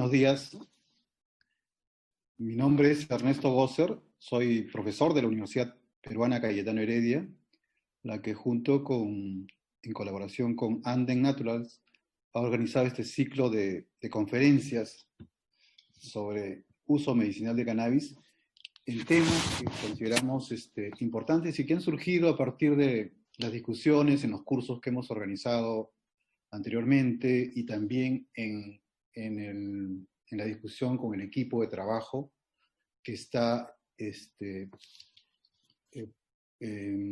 Buenos días. Mi nombre es Ernesto Bosser, soy profesor de la Universidad Peruana Cayetano Heredia, la que en colaboración con Anden Naturals ha organizado este ciclo de conferencias sobre uso medicinal de cannabis en temas que consideramos importantes y que han surgido a partir de las discusiones en los cursos que hemos organizado anteriormente y también en la discusión con el equipo de trabajo que está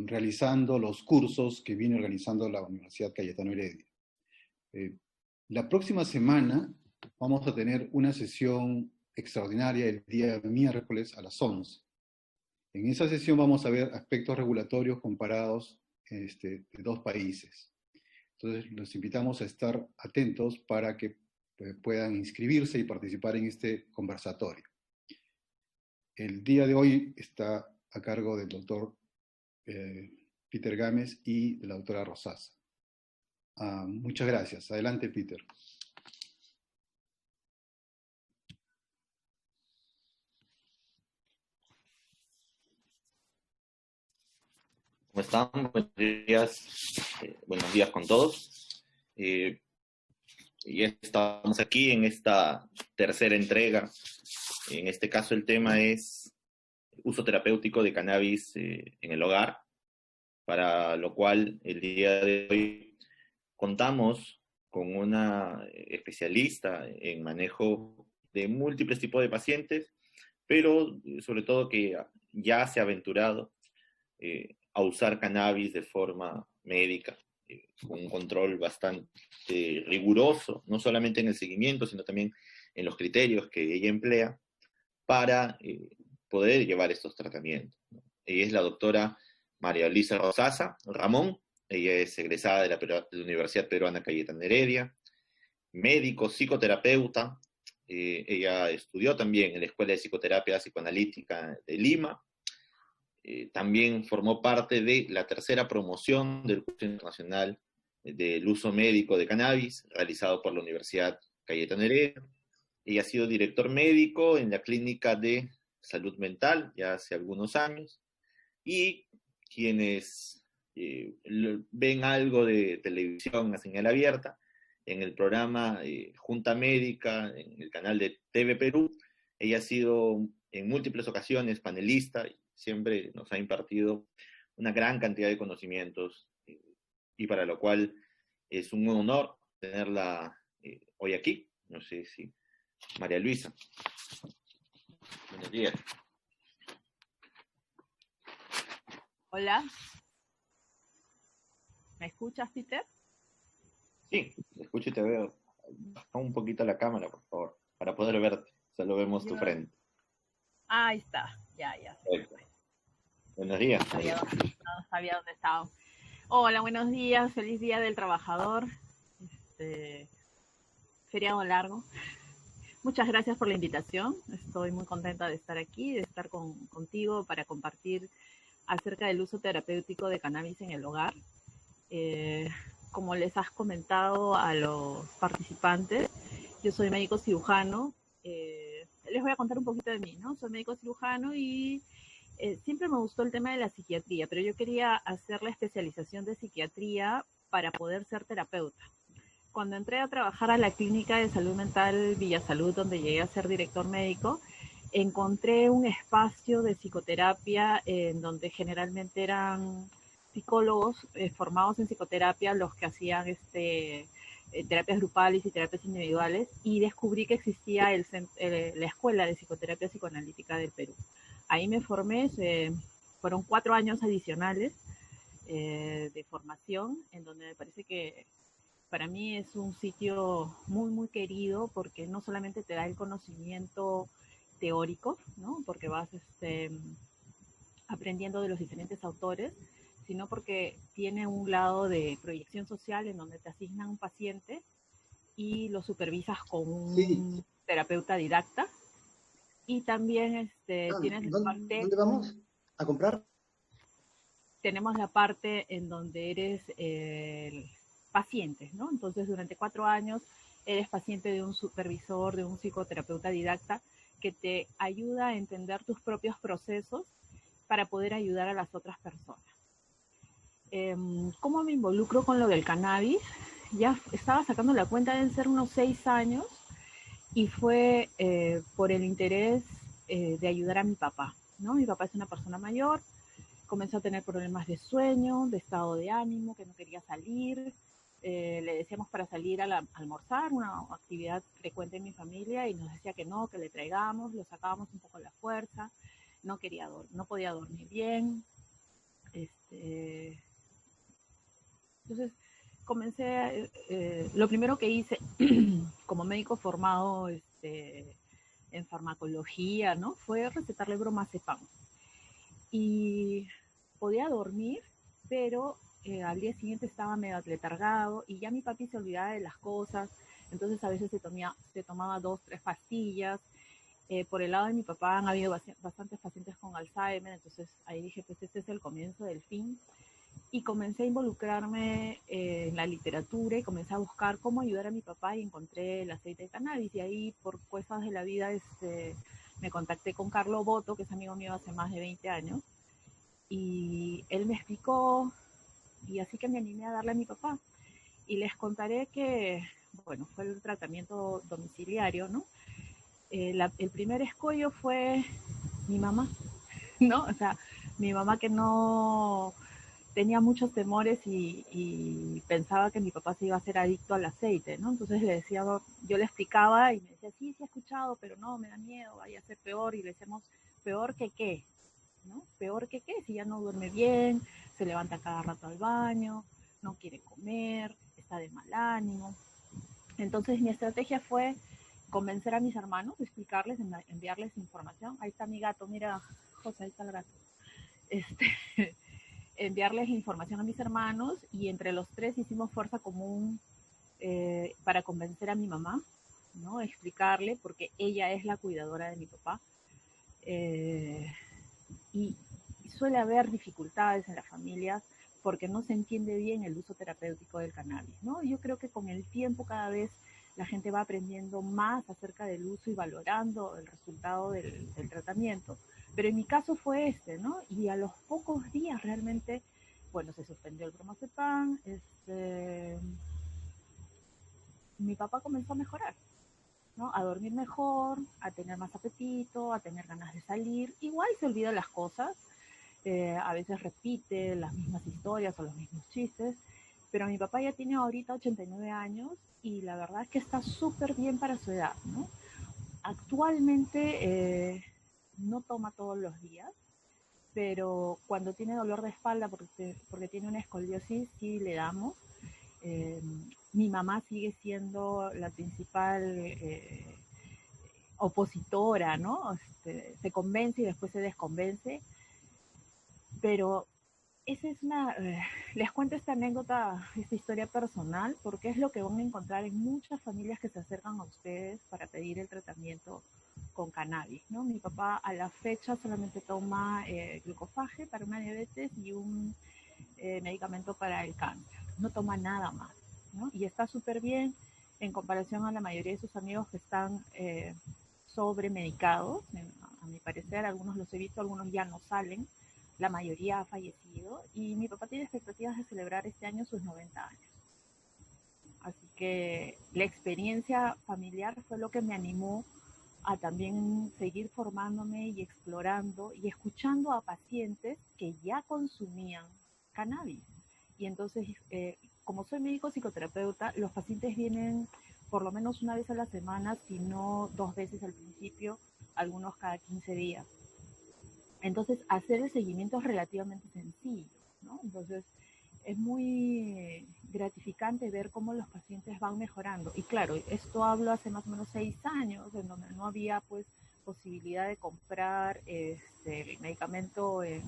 realizando los cursos que viene organizando la Universidad Cayetano Heredia. La próxima semana vamos a tener una sesión extraordinaria el día miércoles a las 11. En esa sesión vamos a ver aspectos regulatorios comparados de dos países. Entonces, los invitamos a estar atentos para que puedan inscribirse y participar en este conversatorio. El día de hoy está a cargo del doctor Peter Gámez y de la doctora Rosasa. Muchas gracias. Adelante, Peter. ¿Cómo están? Buenos días con todos. Y estamos aquí en esta tercera entrega. En este caso el tema es uso terapéutico de cannabis en el hogar, para lo cual el día de hoy contamos con una especialista en manejo de múltiples tipos de pacientes, pero sobre todo que ya se ha aventurado a usar cannabis de forma médica, con un control bastante riguroso, no solamente en el seguimiento, sino también en los criterios que ella emplea para poder llevar estos tratamientos. Ella es la doctora María Luisa Rosasa Ramón, ella es egresada de la Universidad Peruana Cayetano Heredia, médico, psicoterapeuta, ella estudió también en la Escuela de Psicoterapia Psicoanalítica de Lima. También formó parte de la tercera promoción del curso internacional del uso médico de cannabis, realizado por la Universidad Cayetano Heredia. Ella ha sido director médico en la Clínica de Salud Mental ya hace algunos años, y quienes ven algo de televisión a señal abierta, en el programa Junta Médica, en el canal de TV Perú, ella ha sido en múltiples ocasiones panelista, siempre nos ha impartido una gran cantidad de conocimientos, y para lo cual es un honor tenerla hoy aquí. No sé si María Luisa. Buenos días. Hola. ¿Me escuchas, Peter? Sí, te escucho y te veo. Baja un poquito la cámara, por favor, para poder verte. Solo vemos tu frente. Ahí está. Ya. Buenos días. No sabía dónde estaba. Hola, buenos días. Feliz Día del Trabajador. Feriado largo. Muchas gracias por la invitación. Estoy muy contenta de estar aquí, de estar contigo para compartir acerca del uso terapéutico de cannabis en el hogar. Como les has comentado a los participantes, yo soy médico cirujano. Les voy a contar un poquito de mí, ¿no? Soy médico cirujano y siempre me gustó el tema de la psiquiatría, pero yo quería hacer la especialización de psiquiatría para poder ser terapeuta. Cuando entré a trabajar a la clínica de salud mental Villasalud, donde llegué a ser director médico, encontré un espacio de psicoterapia en donde generalmente eran psicólogos formados en psicoterapia los que hacían terapias grupales y terapias individuales, y descubrí que existía la Escuela de Psicoterapia Psicoanalítica del Perú. Ahí me formé, fueron 4 años adicionales de formación, en donde me parece que para mí es un sitio muy, muy querido, porque no solamente te da el conocimiento teórico, ¿no? Porque vas aprendiendo de los diferentes autores, sino porque tiene un lado de proyección social en donde te asignan un paciente y lo supervisas con un terapeuta didacta. Y también tienes la parte... ¿Dónde vamos a comprar? Tenemos la parte en donde eres paciente, ¿no? Entonces, durante 4 años eres paciente de un supervisor, de un psicoterapeuta didacta, que te ayuda a entender tus propios procesos para poder ayudar a las otras personas. ¿Cómo me involucro con lo del cannabis? Ya estaba sacando la cuenta, deben ser unos 6 años, y fue por el interés de ayudar a mi papá, ¿no? Mi papá es una persona mayor, comenzó a tener problemas de sueño, de estado de ánimo, que no quería salir. Le decíamos para salir a almorzar, una actividad frecuente en mi familia, y nos decía que no, que le traigamos, lo sacábamos un poco a la fuerza, no podía dormir bien. Entonces comencé, lo primero que hice como médico formado en farmacología, ¿no? Fue recetarle bromazepam. Y podía dormir, pero al día siguiente estaba medio atletargado y ya mi papi se olvidaba de las cosas, entonces a veces se tomaba 2, 3 pastillas. Por el lado de mi papá han habido bastantes pacientes con Alzheimer, entonces ahí dije, pues este es el comienzo del fin. Y comencé a involucrarme en la literatura y comencé a buscar cómo ayudar a mi papá, y encontré el aceite de cannabis. Y ahí, por cosas de la vida, me contacté con Carlo Boto, que es amigo mío hace más de 20 años, y él me explicó, y así que me animé a darle a mi papá. Y les contaré que, bueno, fue el tratamiento domiciliario, ¿no? El primer escollo fue mi mamá, ¿no? O sea, mi mamá, que no tenía muchos temores y pensaba que mi papá se iba a hacer adicto al aceite, ¿no? Entonces yo le explicaba y me decía, sí, sí he escuchado, pero no, me da miedo, vaya a ser peor. Y le decíamos, ¿peor que qué? ¿No? ¿Peor que qué? Si ya no duerme bien, se levanta cada rato al baño, no quiere comer, está de mal ánimo. Entonces mi estrategia fue convencer a mis hermanos, explicarles, enviarles información. Ahí está mi gato, mira, José, ahí está el gato. Enviarles información a mis hermanos, y entre los tres hicimos fuerza común para convencer a mi mamá, ¿no? Explicarle, porque ella es la cuidadora de mi papá. Y suele haber dificultades en las familias porque no se entiende bien el uso terapéutico del cannabis, ¿no? Yo creo que con el tiempo cada vez la gente va aprendiendo más acerca del uso y valorando el resultado del tratamiento. Pero en mi caso fue ¿no? Y a los pocos días realmente, bueno, se suspendió el bromazepam, mi papá comenzó a mejorar, ¿no? A dormir mejor, a tener más apetito, a tener ganas de salir. Igual se olvida las cosas, a veces repite las mismas historias o los mismos chistes, pero mi papá ya tiene ahorita 89 años y la verdad es que está súper bien para su edad, ¿no? Actualmente no toma todos los días, pero cuando tiene dolor de espalda porque tiene una escoliosis, sí le damos. Mi mamá sigue siendo la principal opositora, ¿no? Se convence y después se desconvence, pero esa es les cuento esta anécdota, esta historia personal, porque es lo que van a encontrar en muchas familias que se acercan a ustedes para pedir el tratamiento con cannabis, ¿no? Mi papá a la fecha solamente toma glucofaje para una diabetes y un medicamento para el cáncer, no toma nada más, ¿no? Y está súper bien en comparación a la mayoría de sus amigos que están sobremedicados. A mi parecer, algunos los he visto, algunos ya no salen, la mayoría ha fallecido, y mi papá tiene expectativas de celebrar este año sus 90 años. Así que la experiencia familiar fue lo que me animó a también seguir formándome y explorando y escuchando a pacientes que ya consumían cannabis. Y entonces, como soy médico psicoterapeuta, los pacientes vienen por lo menos una vez a la semana, si no 2 veces al principio, algunos cada 15 días. Entonces, hacer el seguimiento es relativamente sencillo, ¿no? Entonces, es muy gratificante ver cómo los pacientes van mejorando. Y claro, esto hablo hace más o menos 6 años, en donde no había pues posibilidad de comprar el medicamento en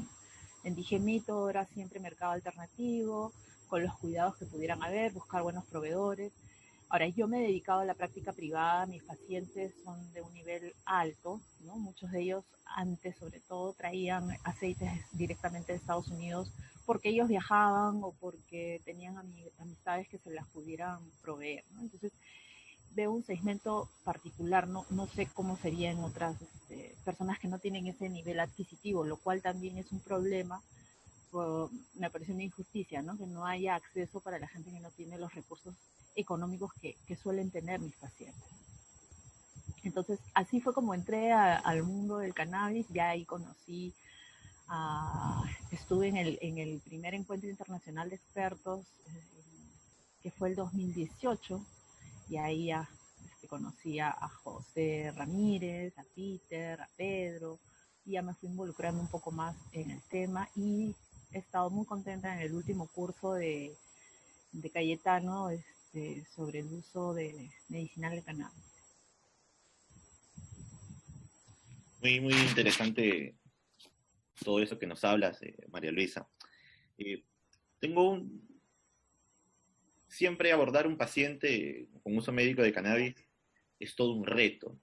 Digemito, era siempre mercado alternativo, con los cuidados que pudieran haber, buscar buenos proveedores. Ahora, yo me he dedicado a la práctica privada, mis pacientes son de un nivel alto, ¿no? Muchos de ellos antes, sobre todo, traían aceites directamente de Estados Unidos porque ellos viajaban o porque tenían amistades que se las pudieran proveer, ¿no? Entonces, veo un segmento particular, no sé cómo sería en otras personas que no tienen ese nivel adquisitivo, lo cual también es un problema. Me parece una injusticia, ¿no? Que no haya acceso para la gente que no tiene los recursos económicos que suelen tener mis pacientes. Entonces, así fue como entré al mundo del cannabis. Ya ahí conocí, estuve en el primer encuentro internacional de expertos, que fue el 2018, y ahí ya conocí a José Ramírez, a Peter, a Pedro, y ya me fui involucrando un poco más en el tema, y he estado muy contenta en el último curso de Cayetano sobre el uso de medicinal de cannabis. Muy, muy interesante todo eso que nos hablas, María Luisa. Siempre abordar un paciente con uso médico de cannabis es todo un reto,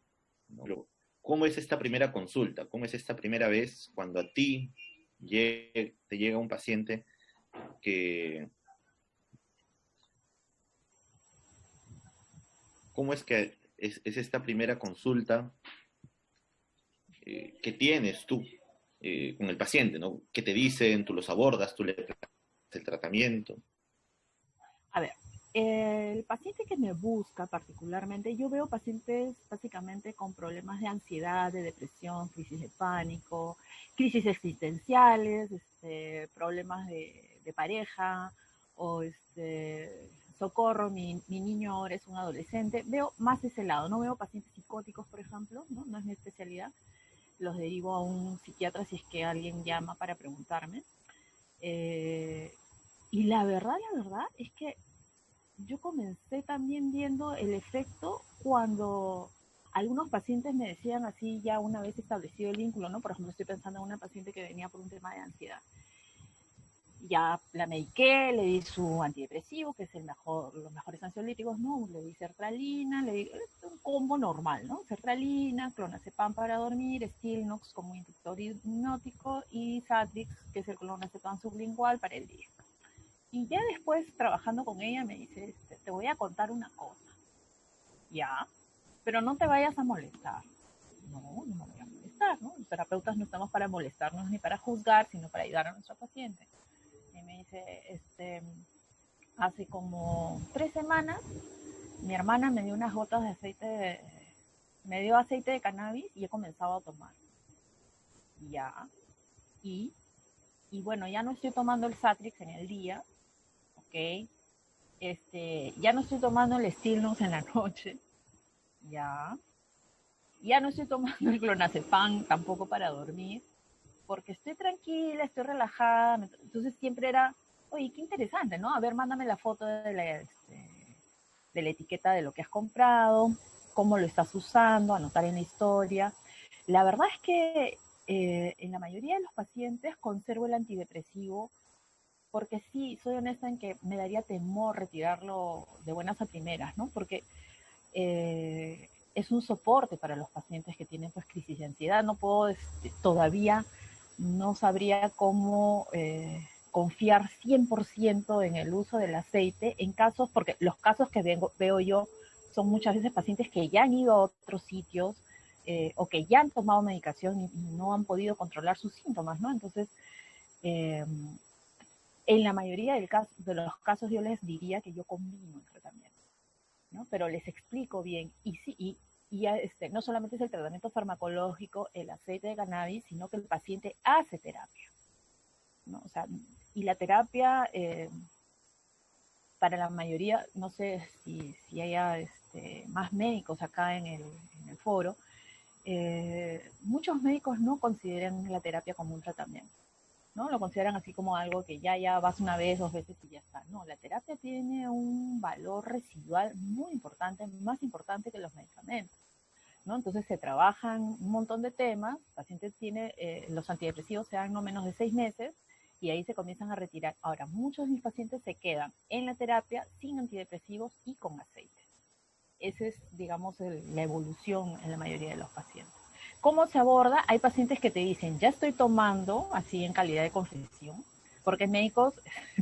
¿no? ¿Cómo es esta primera consulta? ¿Cómo es esta primera vez cuando a ti te llega un paciente que... ¿Cómo es que es esta primera consulta que tienes tú con el paciente, ¿no? ¿Qué te dicen? ¿Tú los abordas? ¿Tú le das el tratamiento? A ver, el paciente que me busca particularmente, yo veo pacientes básicamente con problemas de ansiedad, de depresión, crisis de pánico, crisis existenciales, problemas de pareja, o socorro, mi niño ahora es un adolescente. Veo más ese lado, no veo pacientes psicóticos, por ejemplo, no es mi especialidad. Los derivo a un psiquiatra si es que alguien llama para preguntarme. Y la verdad es que yo comencé también viendo el efecto cuando algunos pacientes me decían así, ya una vez establecido el vínculo, ¿no? Por ejemplo, estoy pensando en una paciente que venía por un tema de ansiedad. Ya la mediqué, le di su antidepresivo, que es los mejores ansiolíticos, ¿no? Le di sertralina, le di un combo normal, ¿no? Sertralina, clonazepam para dormir, Stilnox como inductor hipnótico y Satrix, que es el clonazepam sublingual para el día. Y ya después, trabajando con ella, me dice, te voy a contar una cosa. Ya, pero no te vayas a molestar. No me voy a molestar, ¿no? Los terapeutas no estamos para molestarnos ni para juzgar, sino para ayudar a nuestro paciente. Y me dice, hace como 3 semanas, mi hermana me dio unas gotas de aceite me dio aceite de cannabis y he comenzado a tomar. Ya. Y bueno, ya no estoy tomando el Satrix en el día, ¿ok? Ya no estoy tomando el Stilnox en la noche, ya no estoy tomando el clonazepam tampoco para dormir, porque estoy tranquila, estoy relajada. Entonces siempre era, oye, qué interesante, ¿no? A ver, mándame la foto de la etiqueta de lo que has comprado, cómo lo estás usando, anotar en la historia. La verdad es que en la mayoría de los pacientes conservo el antidepresivo, porque sí, soy honesta en que me daría temor retirarlo de buenas a primeras, ¿no? Porque es un soporte para los pacientes que tienen pues crisis de ansiedad. No puedo, todavía no sabría cómo confiar 100% en el uso del aceite en casos, porque los casos que veo yo son muchas veces pacientes que ya han ido a otros sitios o que ya han tomado medicación y no han podido controlar sus síntomas, ¿no? Entonces, en la mayoría de los casos yo les diría que yo combino el tratamiento, ¿no? Pero les explico bien, y sí, no solamente es el tratamiento farmacológico, el aceite de cannabis, sino que el paciente hace terapia, ¿no? O sea, y la terapia, para la mayoría, no sé si haya más médicos acá en el foro, muchos médicos no consideran la terapia como un tratamiento, ¿no? Lo consideran así como algo que ya vas una vez, 2 veces y ya está. No, la terapia tiene un valor residual muy importante, más importante que los medicamentos, ¿no? Entonces se trabajan un montón de temas, el paciente tiene, los antidepresivos se dan no menos de 6 meses y ahí se comienzan a retirar. Ahora, muchos de mis pacientes se quedan en la terapia sin antidepresivos y con aceite. Esa es, digamos, la evolución en la mayoría de los pacientes. ¿Cómo se aborda? Hay pacientes que te dicen, ya estoy tomando, así en calidad de confesión, porque médicos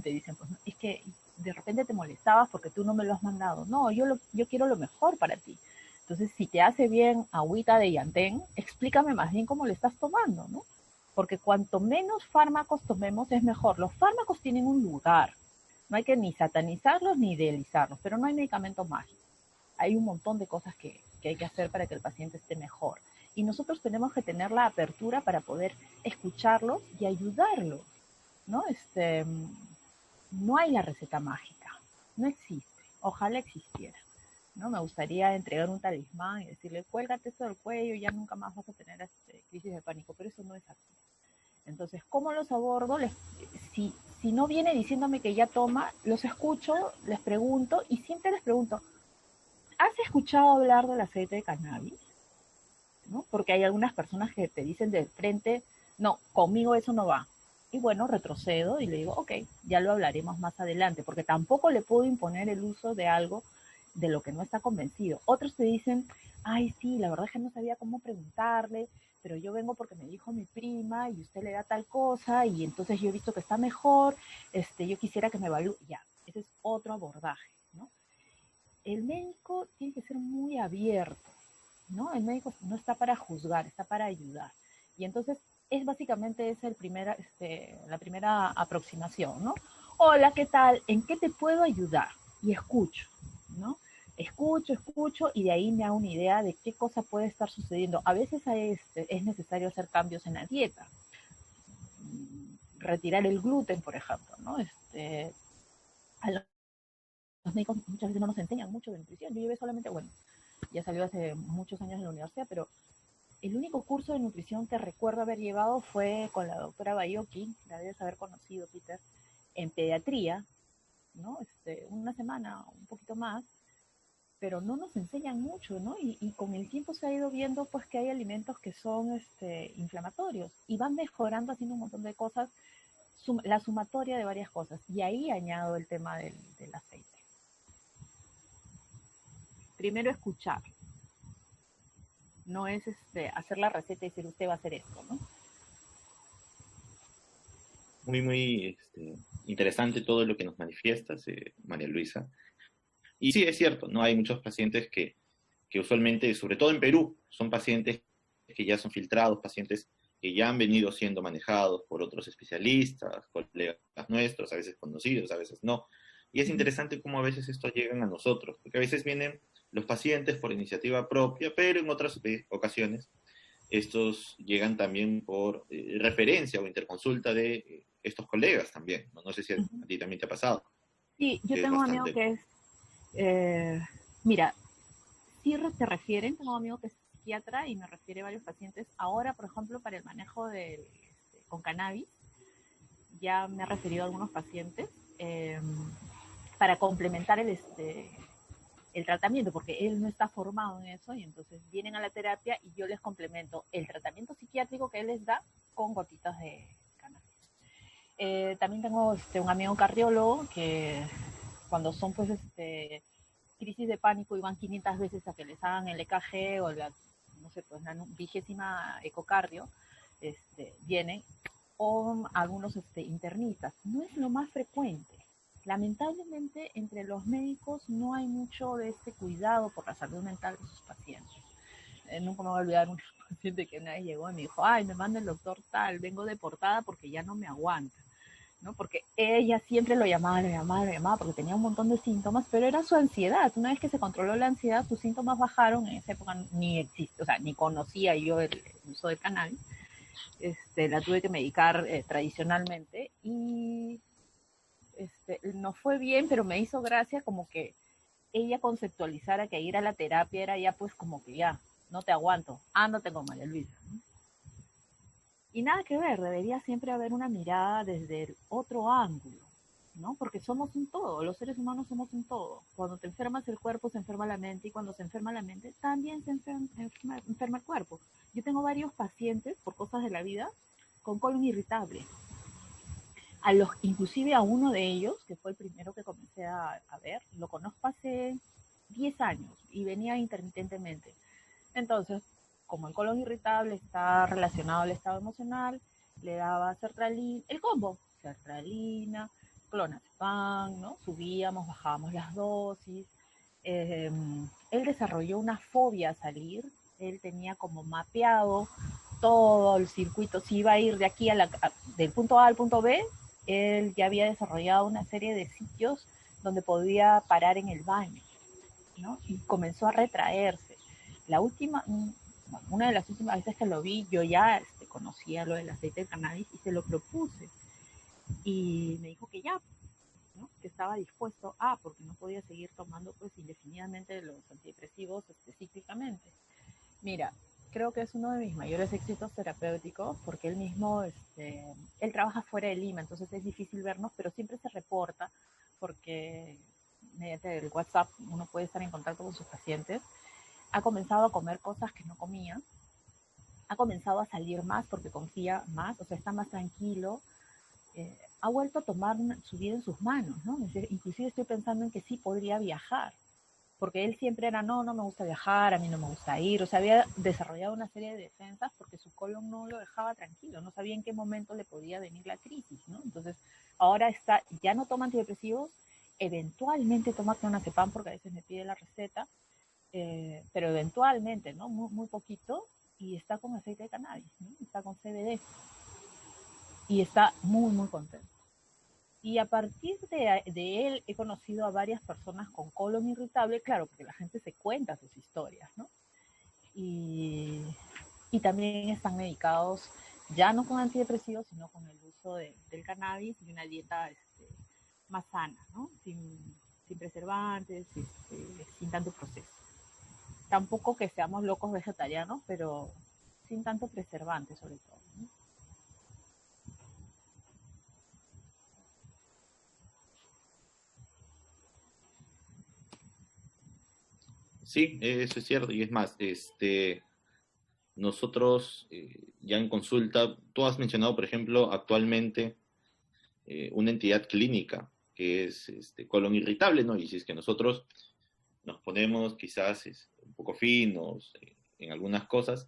te dicen, pues, es que de repente te molestabas porque tú no me lo has mandado. No, yo quiero lo mejor para ti. Entonces, si te hace bien agüita de llantén, explícame más bien cómo le estás tomando, ¿no? Porque cuanto menos fármacos tomemos es mejor. Los fármacos tienen un lugar. No hay que ni satanizarlos ni idealizarlos, pero no hay medicamentos mágicos. Hay un montón de cosas que hay que hacer para que el paciente esté mejor. Y nosotros tenemos que tener la apertura para poder escucharlos y ayudarlos, ¿no? No hay la receta mágica, no existe. Ojalá existiera, ¿no? Me gustaría entregar un talismán y decirle, cuélgate esto del cuello, ya nunca más vas a tener crisis de pánico, pero eso no es así. Entonces, ¿cómo los abordo? Si no viene diciéndome que ya toma, los escucho, les pregunto y siempre les pregunto, ¿has escuchado hablar del aceite de cannabis? ¿No? Porque hay algunas personas que te dicen de frente, no, conmigo eso no va. Y bueno, retrocedo y le digo, ok, ya lo hablaremos más adelante, porque tampoco le puedo imponer el uso de algo de lo que no está convencido. Otros te dicen, ay, sí, la verdad es que no sabía cómo preguntarle, pero yo vengo porque me dijo mi prima y usted le da tal cosa y entonces yo he visto que está mejor, yo quisiera que me evalúe. Ya, ese es otro abordaje, ¿no? El médico tiene que ser muy abierto, ¿no? El médico no está para juzgar, está para ayudar. Y entonces es básicamente esa la primera aproximación, ¿no? Hola, ¿qué tal? ¿En qué te puedo ayudar? Y escucho, ¿no? Escucho y de ahí me hago una idea de qué cosa puede estar sucediendo. A veces es necesario hacer cambios en la dieta, retirar el gluten, por ejemplo, ¿no? A los médicos muchas veces no nos enseñan mucho de nutrición. Yo llevé solamente, bueno, ya salió hace muchos años en la universidad, pero el único curso de nutrición que recuerdo haber llevado fue con la doctora Bayoki, la debes haber conocido, Peter, en pediatría, ¿no? Una semana, un poquito más, pero no nos enseñan mucho, ¿no? Y con el tiempo se ha ido viendo pues que hay alimentos que son inflamatorios y van mejorando haciendo un montón de cosas, la sumatoria de varias cosas. Y ahí añado el tema del aceite. Primero escuchar, no es hacer la receta y decir usted va a hacer esto, ¿no? Muy, muy interesante todo lo que nos manifiestas, María Luisa. Y sí, es cierto, ¿no? Hay muchos pacientes que usualmente, sobre todo en Perú, son pacientes que ya son filtrados, pacientes que ya han venido siendo manejados por otros especialistas, colegas nuestros, a veces conocidos, a veces no. Y es interesante cómo a veces esto llegan a nosotros, porque a veces vienen los pacientes por iniciativa propia, pero en otras ocasiones estos llegan también por referencia o interconsulta de estos colegas también. No sé si a ti también te ha pasado. Sí, yo tengo un amigo que es, mira, sí te refieren, tengo un amigo que es psiquiatra y me refiere a varios pacientes. Ahora, por ejemplo, para el manejo con cannabis, ya me ha referido a algunos pacientes para complementar el tratamiento, porque él no está formado en eso y entonces vienen a la terapia y yo les complemento el tratamiento psiquiátrico que él les da con gotitas de cannabis. También tengo un amigo cardiólogo que cuando son pues crisis de pánico y van 500 veces a que les hagan el EKG o no sé, pues la 20ª ecocardio, vienen, o algunos internistas. No es lo más frecuente. Lamentablemente, entre los médicos no hay mucho de este cuidado por la salud mental de sus pacientes. Nunca me voy a olvidar un paciente que una vez llegó y me dijo, ay, me manda el doctor tal, vengo deportada porque ya no me aguanta. ¿No? Porque ella siempre lo llamaba, porque tenía un montón de síntomas, pero era su ansiedad. Una vez que se controló la ansiedad, sus síntomas bajaron. En esa época ni existe, o sea, ni conocía yo el uso del cannabis. La tuve que medicar tradicionalmente y no fue bien, pero me hizo gracia como que ella conceptualizara que ir a la terapia era ya pues como que ya, no te aguanto, ándate con María Luisa, ¿no? Y nada que ver, debería siempre haber una mirada desde el otro ángulo, ¿no? Porque somos un todo, los seres humanos somos un todo. Cuando te enfermas el cuerpo, se enferma la mente, y cuando se enferma la mente, también se enferma el cuerpo. Yo tengo varios pacientes, por cosas de la vida, con colon irritable. Inclusive a uno de ellos, que fue el primero que comencé a ver, lo conozco hace 10 años y venía intermitentemente. Entonces, como el colon irritable está relacionado al estado emocional, le daba sertralina, el combo, sertralina, clonazepam, ¿no? Subíamos, bajábamos las dosis. Él desarrolló una fobia a salir. Él tenía como mapeado todo el circuito. Si iba a ir de aquí del punto A al punto B, él ya había desarrollado una serie de sitios donde podía parar en el baño, ¿no? Y comenzó a retraerse. Una de las últimas veces que lo vi, yo ya conocía lo del aceite de cannabis y se lo propuse. Y me dijo que ya, ¿no? Que estaba dispuesto porque no podía seguir tomando pues indefinidamente los antidepresivos cíclicamente. Mira, creo que es uno de mis mayores éxitos terapéuticos porque él mismo, él trabaja fuera de Lima, entonces es difícil vernos, pero siempre se reporta porque mediante el WhatsApp uno puede estar en contacto con sus pacientes. Ha comenzado a comer cosas que no comía, ha comenzado a salir más porque confía más, o sea, está más tranquilo, ha vuelto a tomar su vida en sus manos, ¿no? Es decir, inclusive estoy pensando en que sí podría viajar, porque él siempre era, no me gusta viajar, a mí no me gusta ir, o sea, había desarrollado una serie de defensas porque su colon no lo dejaba tranquilo, no sabía en qué momento le podía venir la crisis, ¿no? Entonces, ahora ya no toma antidepresivos, eventualmente toma clonazepam porque a veces me pide la receta, pero eventualmente, ¿no? Muy, muy poquito, y está con aceite de cannabis, ¿no? Está con CBD, y está muy, muy contento. Y a partir de él he conocido a varias personas con colon irritable, claro, porque la gente se cuenta sus historias, ¿no? Y también están medicados ya no con antidepresivos, sino con el uso del cannabis y una dieta más sana, ¿no? Sin preservantes, sin tanto proceso. Tampoco que seamos locos vegetarianos, pero sin tanto preservante sobre todo, ¿no? Sí, eso es cierto. Y es más, nosotros ya en consulta, tú has mencionado, por ejemplo, actualmente una entidad clínica que es colon irritable, ¿no? Y si es que nosotros nos ponemos quizás un poco finos en algunas cosas,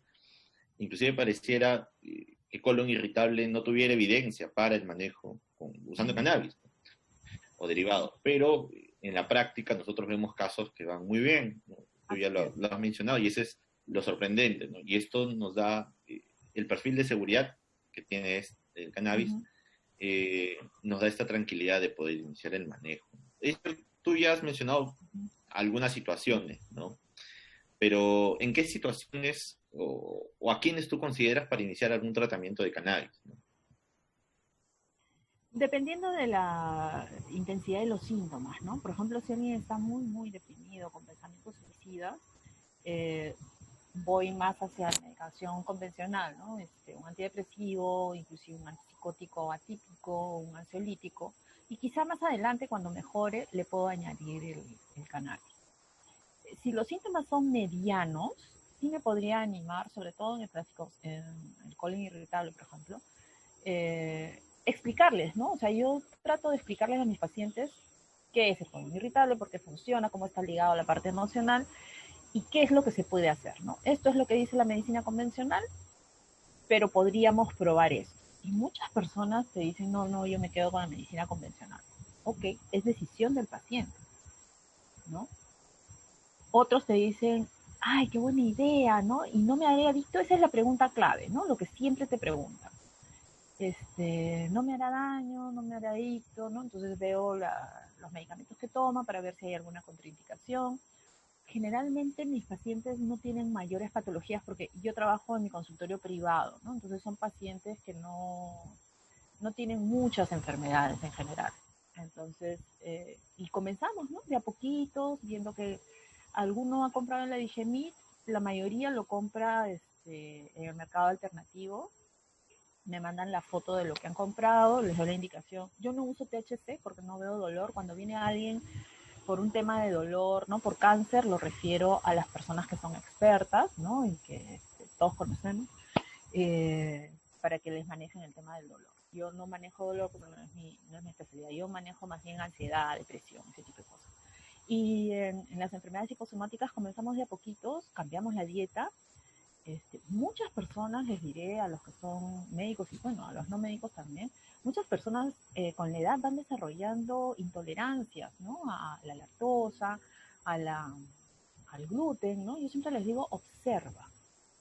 inclusive pareciera que colon irritable no tuviera evidencia para el manejo usando cannabis, ¿no? O derivados, pero en la práctica nosotros vemos casos que van muy bien, ¿no? Tú ya lo has mencionado y ese es lo sorprendente, ¿no? Y esto nos da el perfil de seguridad que tiene el cannabis, nos da esta tranquilidad de poder iniciar el manejo. Tú ya has mencionado algunas situaciones, ¿no? Pero ¿en qué situaciones o a quiénes tú consideras para iniciar algún tratamiento de cannabis, ¿no? Dependiendo de la intensidad de los síntomas, ¿no? Por ejemplo, si alguien está muy, muy deprimido, con pensamientos suicidas, voy más hacia la medicación convencional, ¿no? Un antidepresivo, inclusive un antipsicótico atípico, un ansiolítico, y quizá más adelante, cuando mejore, le puedo añadir el cannabis. Si los síntomas son medianos, sí me podría animar, sobre todo en el colon irritable, por ejemplo, explicarles, ¿no? O sea, yo trato de explicarles a mis pacientes qué es el colon irritable, por qué funciona, cómo está ligado a la parte emocional y qué es lo que se puede hacer, ¿no? Esto es lo que dice la medicina convencional, pero podríamos probar eso. Y muchas personas te dicen, no, yo me quedo con la medicina convencional. Ok, es decisión del paciente, ¿no? Otros te dicen, ay, qué buena idea, ¿no? Y no me haré adicto, esa es la pregunta clave, ¿no? Lo que siempre te preguntan. No me hará daño, no me hará adicto, ¿no? Entonces veo los medicamentos que toma para ver si hay alguna contraindicación. Generalmente mis pacientes no tienen mayores patologías porque yo trabajo en mi consultorio privado, ¿no? Entonces son pacientes que no tienen muchas enfermedades en general. Entonces, y comenzamos, ¿no? De a poquitos, viendo que alguno ha comprado en la Digemit, la mayoría lo compra en el mercado alternativo. Me mandan la foto de lo que han comprado, les doy la indicación. Yo no uso THC porque no veo dolor. Cuando viene alguien por un tema de dolor, ¿no? Por cáncer, lo refiero a las personas que son expertas, ¿no? Y que todos conocemos, para que les manejen el tema del dolor. Yo no manejo dolor porque no es mi especialidad. Yo manejo más bien ansiedad, depresión, ese tipo de cosas. Y en las enfermedades psicosomáticas comenzamos de a poquitos, cambiamos la dieta, muchas personas, les diré a los que son médicos y bueno, a los no médicos también, muchas personas con la edad van desarrollando intolerancias, ¿no? A la lactosa, a la, al gluten, ¿no? Yo siempre les digo, observa,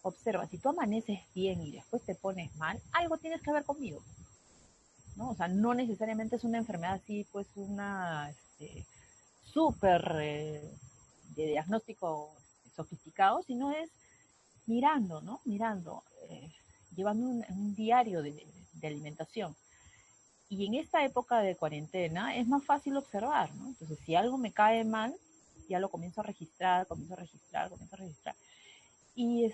observa. Si tú amaneces bien y después te pones mal, algo tienes que ver conmigo, ¿no? O sea, no necesariamente es una enfermedad así, pues una súper de diagnóstico sofisticado, sino es mirando, ¿no? Mirando, llevando un diario de alimentación. Y en esta época de cuarentena es más fácil observar, ¿no? Entonces, si algo me cae mal, ya lo comienzo a registrar, comienzo a registrar, comienzo a registrar. Y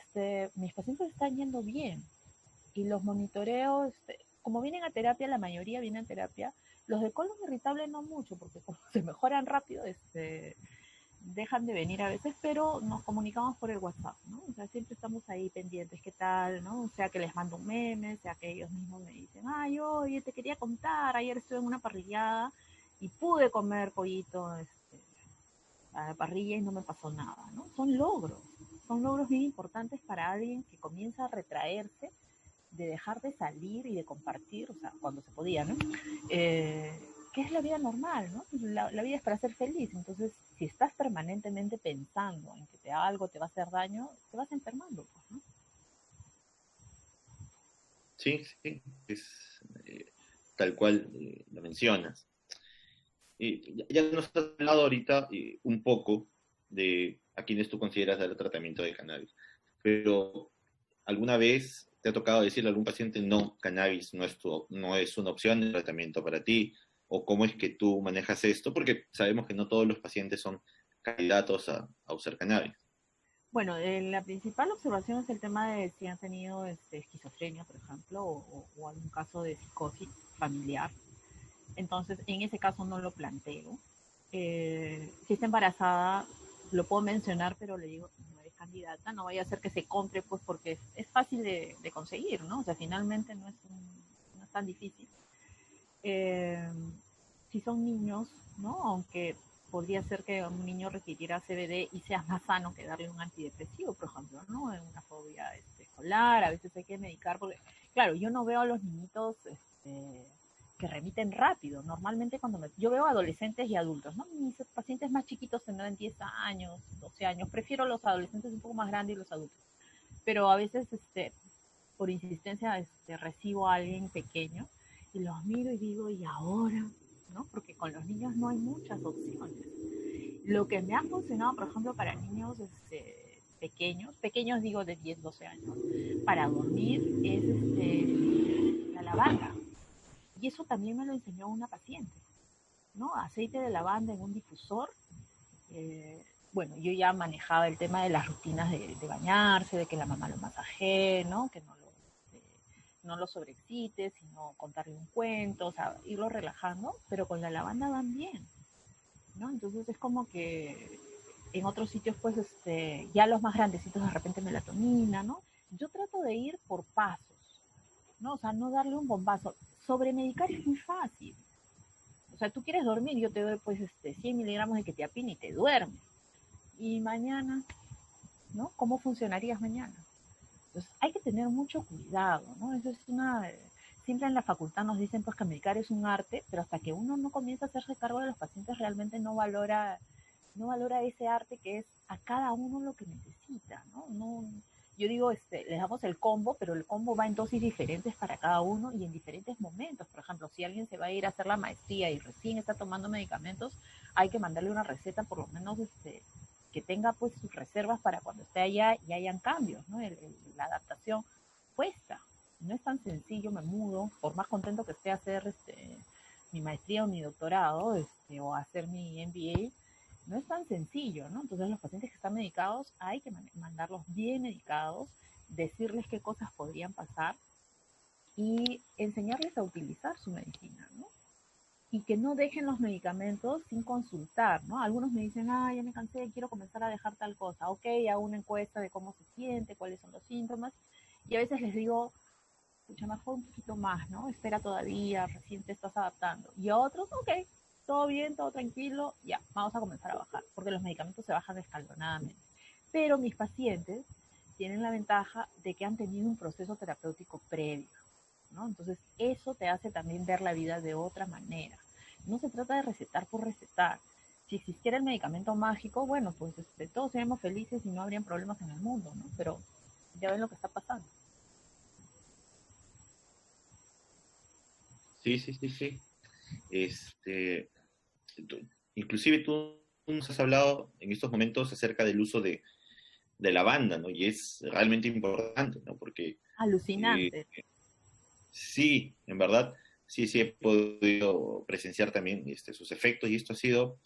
mis pacientes están yendo bien. Y los monitoreo, como vienen a terapia, la mayoría vienen a terapia, los de colon irritable no mucho, porque como se mejoran rápido, dejan de venir a veces, pero nos comunicamos por el WhatsApp, ¿no? O sea, siempre estamos ahí pendientes, ¿qué tal, no? O sea, que les mando un meme, sea que ellos mismos me dicen, ay, oye, te quería contar, ayer estuve en una parrillada y pude comer pollito a la parrilla y no me pasó nada, ¿no? Son logros bien importantes para alguien que comienza a retraerse de dejar de salir y de compartir, o sea, cuando se podía, ¿no? Que es la vida normal, ¿no? La vida es para ser feliz, entonces si estás permanentemente pensando en que algo te va a hacer daño, te vas enfermando, pues, ¿no? Sí, sí, es tal cual lo mencionas. Ya nos has hablado ahorita un poco de a quienes tú consideras dar el tratamiento de cannabis, pero ¿alguna vez te ha tocado decirle a algún paciente, no, cannabis no es una opción de tratamiento para ti? ¿O cómo es que tú manejas esto? Porque sabemos que no todos los pacientes son candidatos a usar cannabis. Bueno, la principal observación es el tema de si han tenido esquizofrenia, por ejemplo, o algún caso de psicosis familiar. Entonces, en ese caso no lo planteo. Si está embarazada, lo puedo mencionar, pero le digo, no eres candidata, no vaya a ser que se compre, pues porque es fácil de conseguir, ¿no? O sea, finalmente no es tan difícil. Eh, si son niños, ¿no? Aunque podría ser que un niño requiriera CBD y sea más sano que darle un antidepresivo, por ejemplo, ¿no? En una fobia escolar, a veces hay que medicar, porque, claro, yo no veo a los niñitos que remiten rápido. Normalmente yo veo adolescentes y adultos, ¿no? Mis pacientes más chiquitos tendrán 10 años, 12 años. Prefiero los adolescentes un poco más grandes y los adultos. Pero a veces, por insistencia, recibo a alguien pequeño y los miro y digo, ¿y ahora? ¿No? Porque con los niños no hay muchas opciones. Lo que me ha funcionado, por ejemplo, para niños pequeños digo de 10, 12 años, para dormir es la lavanda. Y eso también me lo enseñó una paciente, ¿no? Aceite de lavanda en un difusor. Bueno, yo ya manejaba el tema de las rutinas de bañarse, de que la mamá lo masajee, ¿no? Que no lo sobreexcite, sino contarle un cuento, o sea, irlo relajando, pero con la lavanda van bien, ¿no? Entonces es como que en otros sitios, pues, ya los más grandecitos de repente melatonina, ¿no? Yo trato de ir por pasos, ¿no? O sea, no darle un bombazo. Sobremedicar es muy fácil. O sea, tú quieres dormir, yo te doy, pues, 100 miligramos de quetiapina y te duermes. Y mañana, ¿no? ¿Cómo funcionarías mañana? Entonces, hay que tener mucho cuidado, ¿no? Eso es siempre en la facultad nos dicen pues que medicar es un arte, pero hasta que uno no comienza a hacerse cargo de los pacientes realmente no valora ese arte que es a cada uno lo que necesita, ¿no? Yo digo, les damos el combo, pero el combo va en dosis diferentes para cada uno y en diferentes momentos. Por ejemplo, si alguien se va a ir a hacer la maestría y recién está tomando medicamentos, hay que mandarle una receta por lo menos que tenga pues sus reservas para cuando esté allá y hayan cambios, ¿no? La adaptación cuesta, no es tan sencillo, me mudo, por más contento que esté a hacer mi maestría o mi doctorado, o hacer mi MBA, no es tan sencillo, ¿no? Entonces los pacientes que están medicados hay que mandarlos bien medicados, decirles qué cosas podrían pasar y enseñarles a utilizar su medicina, ¿no? Y que no dejen los medicamentos sin consultar, ¿no? Algunos me dicen, ya me cansé, quiero comenzar a dejar tal cosa. Ok, hago una encuesta de cómo se siente, cuáles son los síntomas, y a veces les digo, escucha, mejor un poquito más, ¿no? Espera todavía, recién te estás adaptando. Y a otros, ok, todo bien, todo tranquilo, ya, vamos a comenzar a bajar, porque los medicamentos se bajan escalonadamente. Pero mis pacientes tienen la ventaja de que han tenido un proceso terapéutico previo, ¿no? Entonces, eso te hace también ver la vida de otra manera. No se trata de recetar por recetar. Si existiera el medicamento mágico, bueno, pues todos seríamos felices y no habrían problemas en el mundo, ¿no? Pero ya ven lo que está pasando. Sí, sí, sí, sí. Este, Inclusive tú nos has hablado en estos momentos acerca del uso de la banda, ¿no? Y es realmente importante, ¿no? Porque Alucinante. sí, en verdad, sí, sí he podido presenciar también sus efectos y esto ha sido,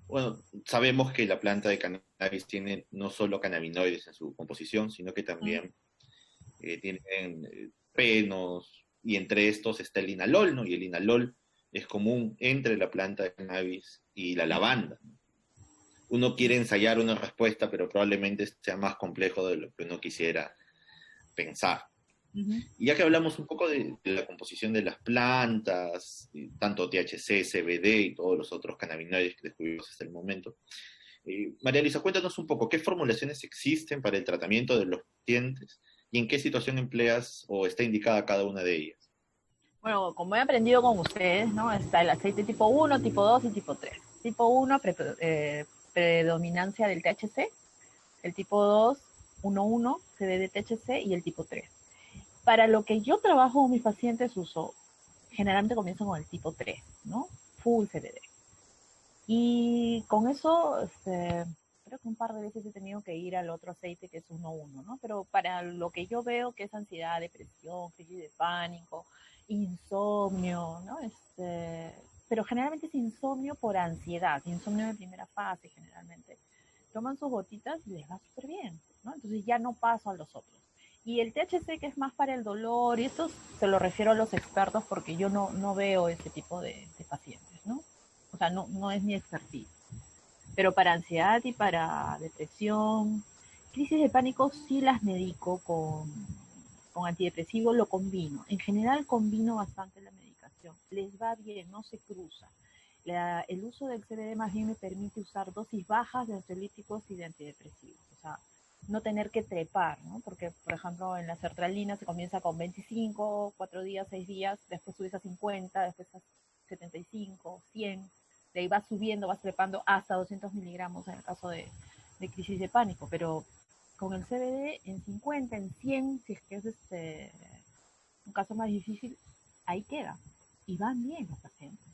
bueno, sabemos que la planta de cannabis tiene no solo cannabinoides en su composición, sino que también tienen penos y entre estos está el linalol, ¿no? Y el linalol es común entre la planta de cannabis y la lavanda. Uno quiere ensayar una respuesta, pero probablemente sea más complejo de lo que uno quisiera pensar. Uh-huh. Y ya que hablamos un poco de la composición de las plantas, tanto THC, CBD y todos los otros cannabinoides que descubrimos hasta el momento, María Luisa, cuéntanos un poco qué formulaciones existen para el tratamiento de los pacientes y en qué situación empleas o está indicada cada una de ellas. Bueno, como he aprendido con ustedes, ¿no? Está el aceite tipo 1, tipo 2 y tipo 3. Tipo 1, predominancia del THC. El tipo 2, 1,1, CBD THC y el tipo 3. Para lo que yo trabajo con mis pacientes uso, generalmente comienzo con el tipo 3, ¿no? Full CBD. Y con eso, creo que un par de veces he tenido que ir al otro aceite que es 1,1, ¿no? Pero para lo que yo veo que es ansiedad, depresión, crisis de pánico, insomnio, ¿no? Pero generalmente es insomnio por ansiedad, insomnio de primera fase generalmente. Toman sus gotitas y les va súper bien, ¿no? Entonces ya no paso a los otros. Y el THC, que es más para el dolor, y esto se lo refiero a los expertos porque yo no veo ese tipo de pacientes, ¿no? O sea, no es mi expertise. Pero para ansiedad y para depresión, crisis de pánico sí las medico con antidepresivo, lo combino. En general combino bastante la medicación. Les va bien, no se cruza. El uso del CBD más bien me permite usar dosis bajas de ansiolíticos y de antidepresivos. O sea, no tener que trepar, ¿no? Porque, por ejemplo, en la sertralina se comienza con 25, 4 días, 6 días, después subes a 50, después a 75, 100, de ahí vas subiendo, vas trepando hasta 200 miligramos en el caso de crisis de pánico, pero con el CBD en 50, en 100, si es que es un caso más difícil, ahí queda. Y van bien los pacientes.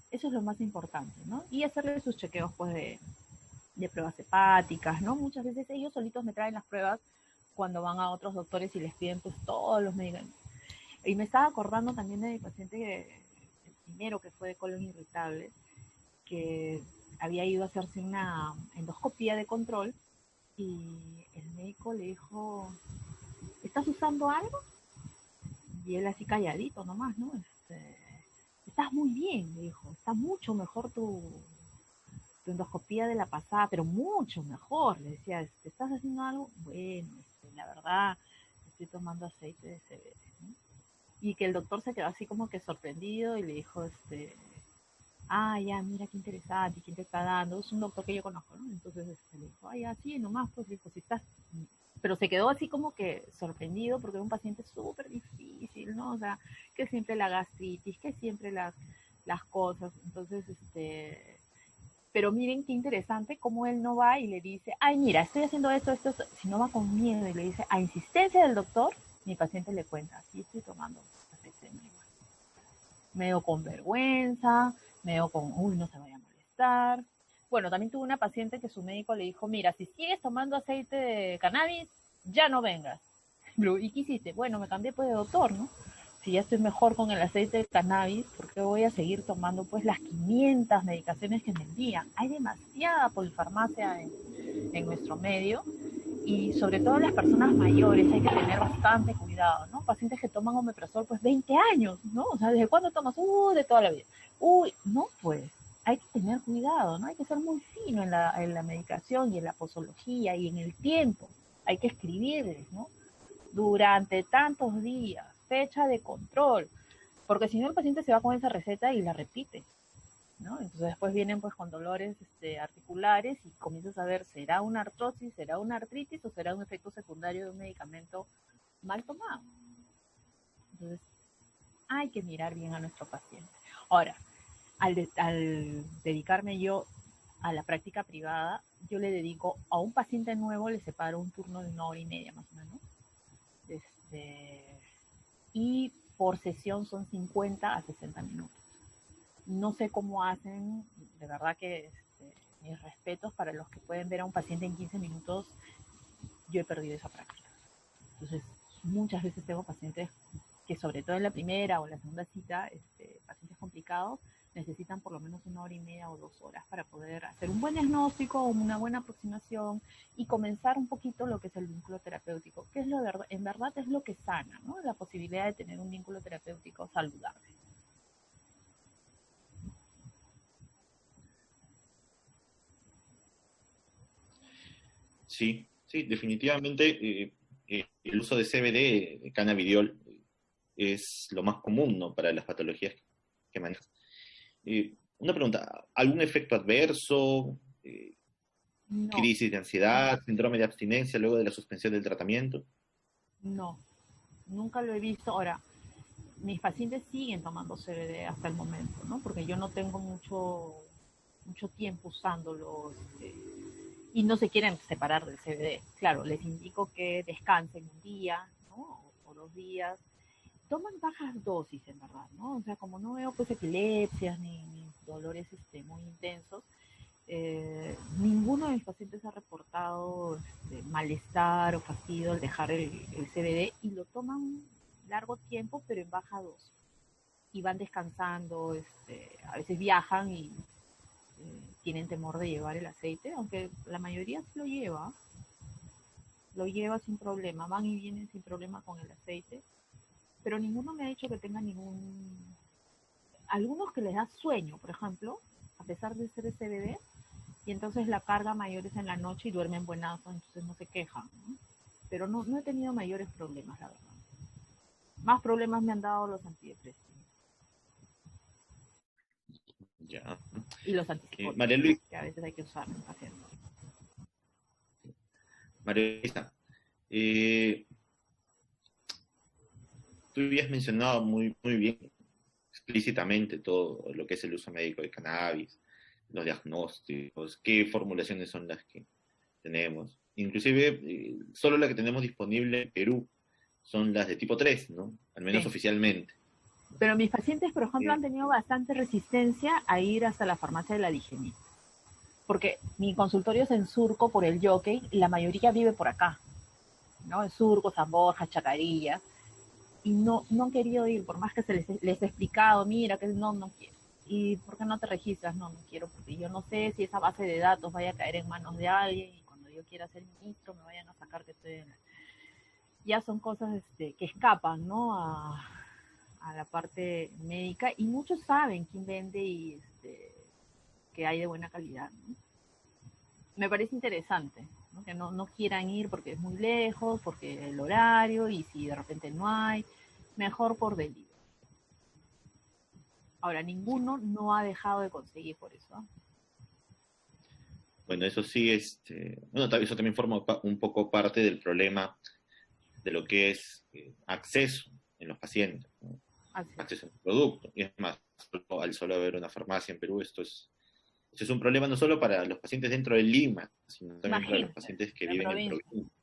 Eso es lo más importante, ¿no? Y hacerle sus chequeos, pues, de pruebas hepáticas, ¿no? Muchas veces ellos solitos me traen las pruebas cuando van a otros doctores y les piden, pues, todos los medicamentos. Y me estaba acordando también de mi paciente, el primero que fue de colon irritable, que había ido a hacerse una endoscopía de control y el médico le dijo, ¿estás usando algo? Y él así calladito nomás, ¿no? Estás muy bien, le dijo, está mucho mejor tu endoscopía de la pasada, pero mucho mejor. Le decía, ¿estás haciendo algo? Bueno, la verdad, estoy tomando aceite de CBD, ¿no? Y que el doctor se quedó así como que sorprendido y le dijo, ya, mira qué interesante, quién te está dando, es un doctor que yo conozco, ¿no? Entonces le dijo, así nomás, pues dijo, si estás, pero se quedó así como que sorprendido porque era un paciente súper difícil, ¿no? O sea, que siempre la gastritis, que siempre las cosas, entonces, pero miren qué interesante cómo él no va y le dice, ay, mira, estoy haciendo esto, sino va con miedo y le dice, a insistencia del doctor, mi paciente le cuenta, sí, estoy tomando aceite de marihuana. Medio con vergüenza, medio con, uy, no se vaya a molestar. Bueno, también tuve una paciente que su médico le dijo, mira, si sigues tomando aceite de cannabis, ya no vengas. ¿Y qué hiciste? Bueno, me cambié pues de doctor, ¿no? Si ya estoy mejor con el aceite de cannabis, ¿por qué voy a seguir tomando pues las 500 medicaciones que me envían? Hay demasiada polifarmacia en nuestro medio y sobre todo las personas mayores hay que tener bastante cuidado, ¿no? Pacientes que toman omeprazol pues 20 años, ¿no? O sea, ¿desde cuándo tomas? De toda la vida. No, pues hay que tener cuidado, ¿no? Hay que ser muy fino en la medicación y en la posología y en el tiempo. Hay que escribirles, ¿no? Durante tantos días, fecha de control, porque si no el paciente se va con esa receta y la repite, ¿no? Entonces después vienen pues con dolores articulares y comienzas a ver, ¿será una artrosis, será una artritis o será un efecto secundario de un medicamento mal tomado? Entonces hay que mirar bien a nuestro paciente. Ahora, al dedicarme yo a la práctica privada, yo le dedico a un paciente nuevo, le separo un turno de 1 hora y media más o menos. Y por sesión son 50 a 60 minutos. No sé cómo hacen, de verdad que mis respetos para los que pueden ver a un paciente en 15 minutos, yo he perdido esa práctica. Entonces, muchas veces tengo pacientes que sobre todo en la primera o la segunda cita, pacientes complicados, necesitan por lo menos 1 hora y media o 2 horas para poder hacer un buen diagnóstico, una buena aproximación y comenzar un poquito lo que es el vínculo terapéutico, que es en verdad es lo que sana, ¿no? La posibilidad de tener un vínculo terapéutico saludable. Sí, sí, definitivamente el uso de CBD, de cannabidiol, es lo más común, ¿no? Para las patologías que manejas. Una pregunta, ¿algún efecto adverso? No, ¿Crisis de ansiedad? ¿Síndrome de abstinencia luego de la suspensión del tratamiento? no, nunca lo he visto. Ahora, mis pacientes siguen tomando CBD hasta el momento, ¿no? Porque yo no tengo mucho tiempo usándolo y no se quieren separar del CBD. Claro, les indico que descansen un día, ¿no? O 2 días. Toman bajas dosis, en verdad, ¿no? O sea, como no veo pues epilepsias ni dolores muy intensos, ninguno de mis pacientes ha reportado malestar o fastidio al dejar el CBD y lo toman largo tiempo, pero en baja dosis. Y van descansando, a veces viajan y tienen temor de llevar el aceite, aunque la mayoría sí lo lleva sin problema, van y vienen sin problema con el aceite, pero ninguno me ha dicho que tenga ningún... Algunos que les da sueño, por ejemplo, a pesar de ser CBD, y entonces la carga mayor es en la noche y duermen buenazo, entonces no se quejan, ¿no? Pero no he tenido mayores problemas, la verdad. Más problemas me han dado los antidepresivos Ya. y los antipsicóticos, María ¿no? Luisa, Que a veces hay que usar en pacientes. María Luisa, eh, tú habías mencionado muy, muy bien, explícitamente todo lo que es el uso médico de cannabis, los diagnósticos, qué formulaciones son las que tenemos. Inclusive, solo la que tenemos disponible en Perú son las de tipo 3, ¿no? Al menos Sí. oficialmente. Pero mis pacientes, por ejemplo, Eh, han tenido bastante resistencia a ir hasta la farmacia de la Digenit. Porque mi consultorio es en Surco por el Jockey y la mayoría vive por acá, ¿no? En Surco, San Borja, Chacarilla. Y no han querido ir, por más que les he explicado, mira, que no quiero. ¿Y por qué no te registras? No quiero, porque yo no sé si esa base de datos vaya a caer en manos de alguien y cuando yo quiera ser ministro me vayan a sacar que estoy en... Ya son cosas que escapan, ¿no? A la parte médica y muchos saben quién vende y que hay de buena calidad, ¿no? Me parece interesante, ¿no? Que no quieran ir porque es muy lejos, porque el horario y si de repente no hay, mejor por delivery. Ahora, ninguno no ha dejado de conseguir por eso, ¿eh? bueno, eso sí, bueno, eso también forma un poco parte del problema de lo que es acceso en los pacientes, ¿no? Así es. Acceso al producto. Y es más, al solo haber una farmacia en Perú, esto es un problema no solo para los pacientes dentro de Lima, sino también para los Imagínense, pacientes que en viven en provincia. provincia.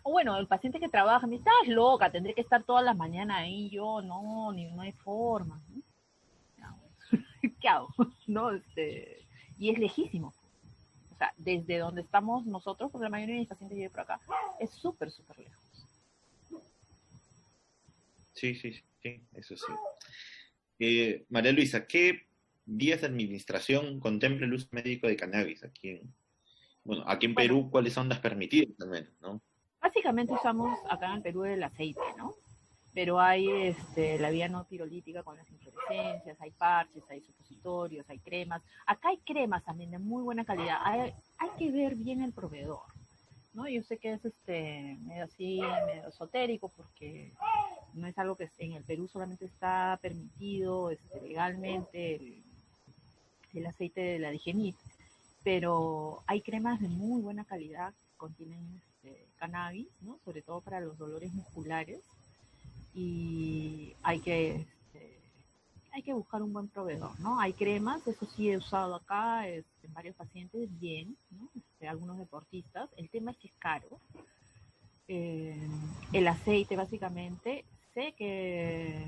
O bueno, el paciente que trabaja, me dice, estás loca, tendré que estar todas las mañanas ahí, yo no hay forma, ¿no? ¿Qué hago? ¿No? Y es lejísimo. O sea, desde donde estamos nosotros, porque la mayoría de mis pacientes vive por acá, es súper, súper lejos. Sí, sí, sí, eso sí. María Luisa, ¿qué vías de administración contempla el uso médico de cannabis aquí en Bueno, Perú? ¿Cuáles son las permitidas también, no? básicamente usamos acá en el Perú el aceite, ¿no? Pero hay la vía no pirolítica con las inflorescencias, hay parches, hay supositorios, hay cremas. Acá hay cremas también de muy buena calidad. Hay que ver bien el proveedor, ¿no? Yo sé que es medio así, medio esotérico, porque no es algo que en el Perú solamente está permitido legalmente el aceite de la digenit, pero hay cremas de muy buena calidad que contienen cannabis, ¿no? Sobre todo para los dolores musculares, y hay que buscar un buen proveedor, ¿no? Hay cremas, eso sí he usado acá en varios pacientes, bien, ¿no? Algunos deportistas. El tema es que es caro. El aceite, básicamente, sé que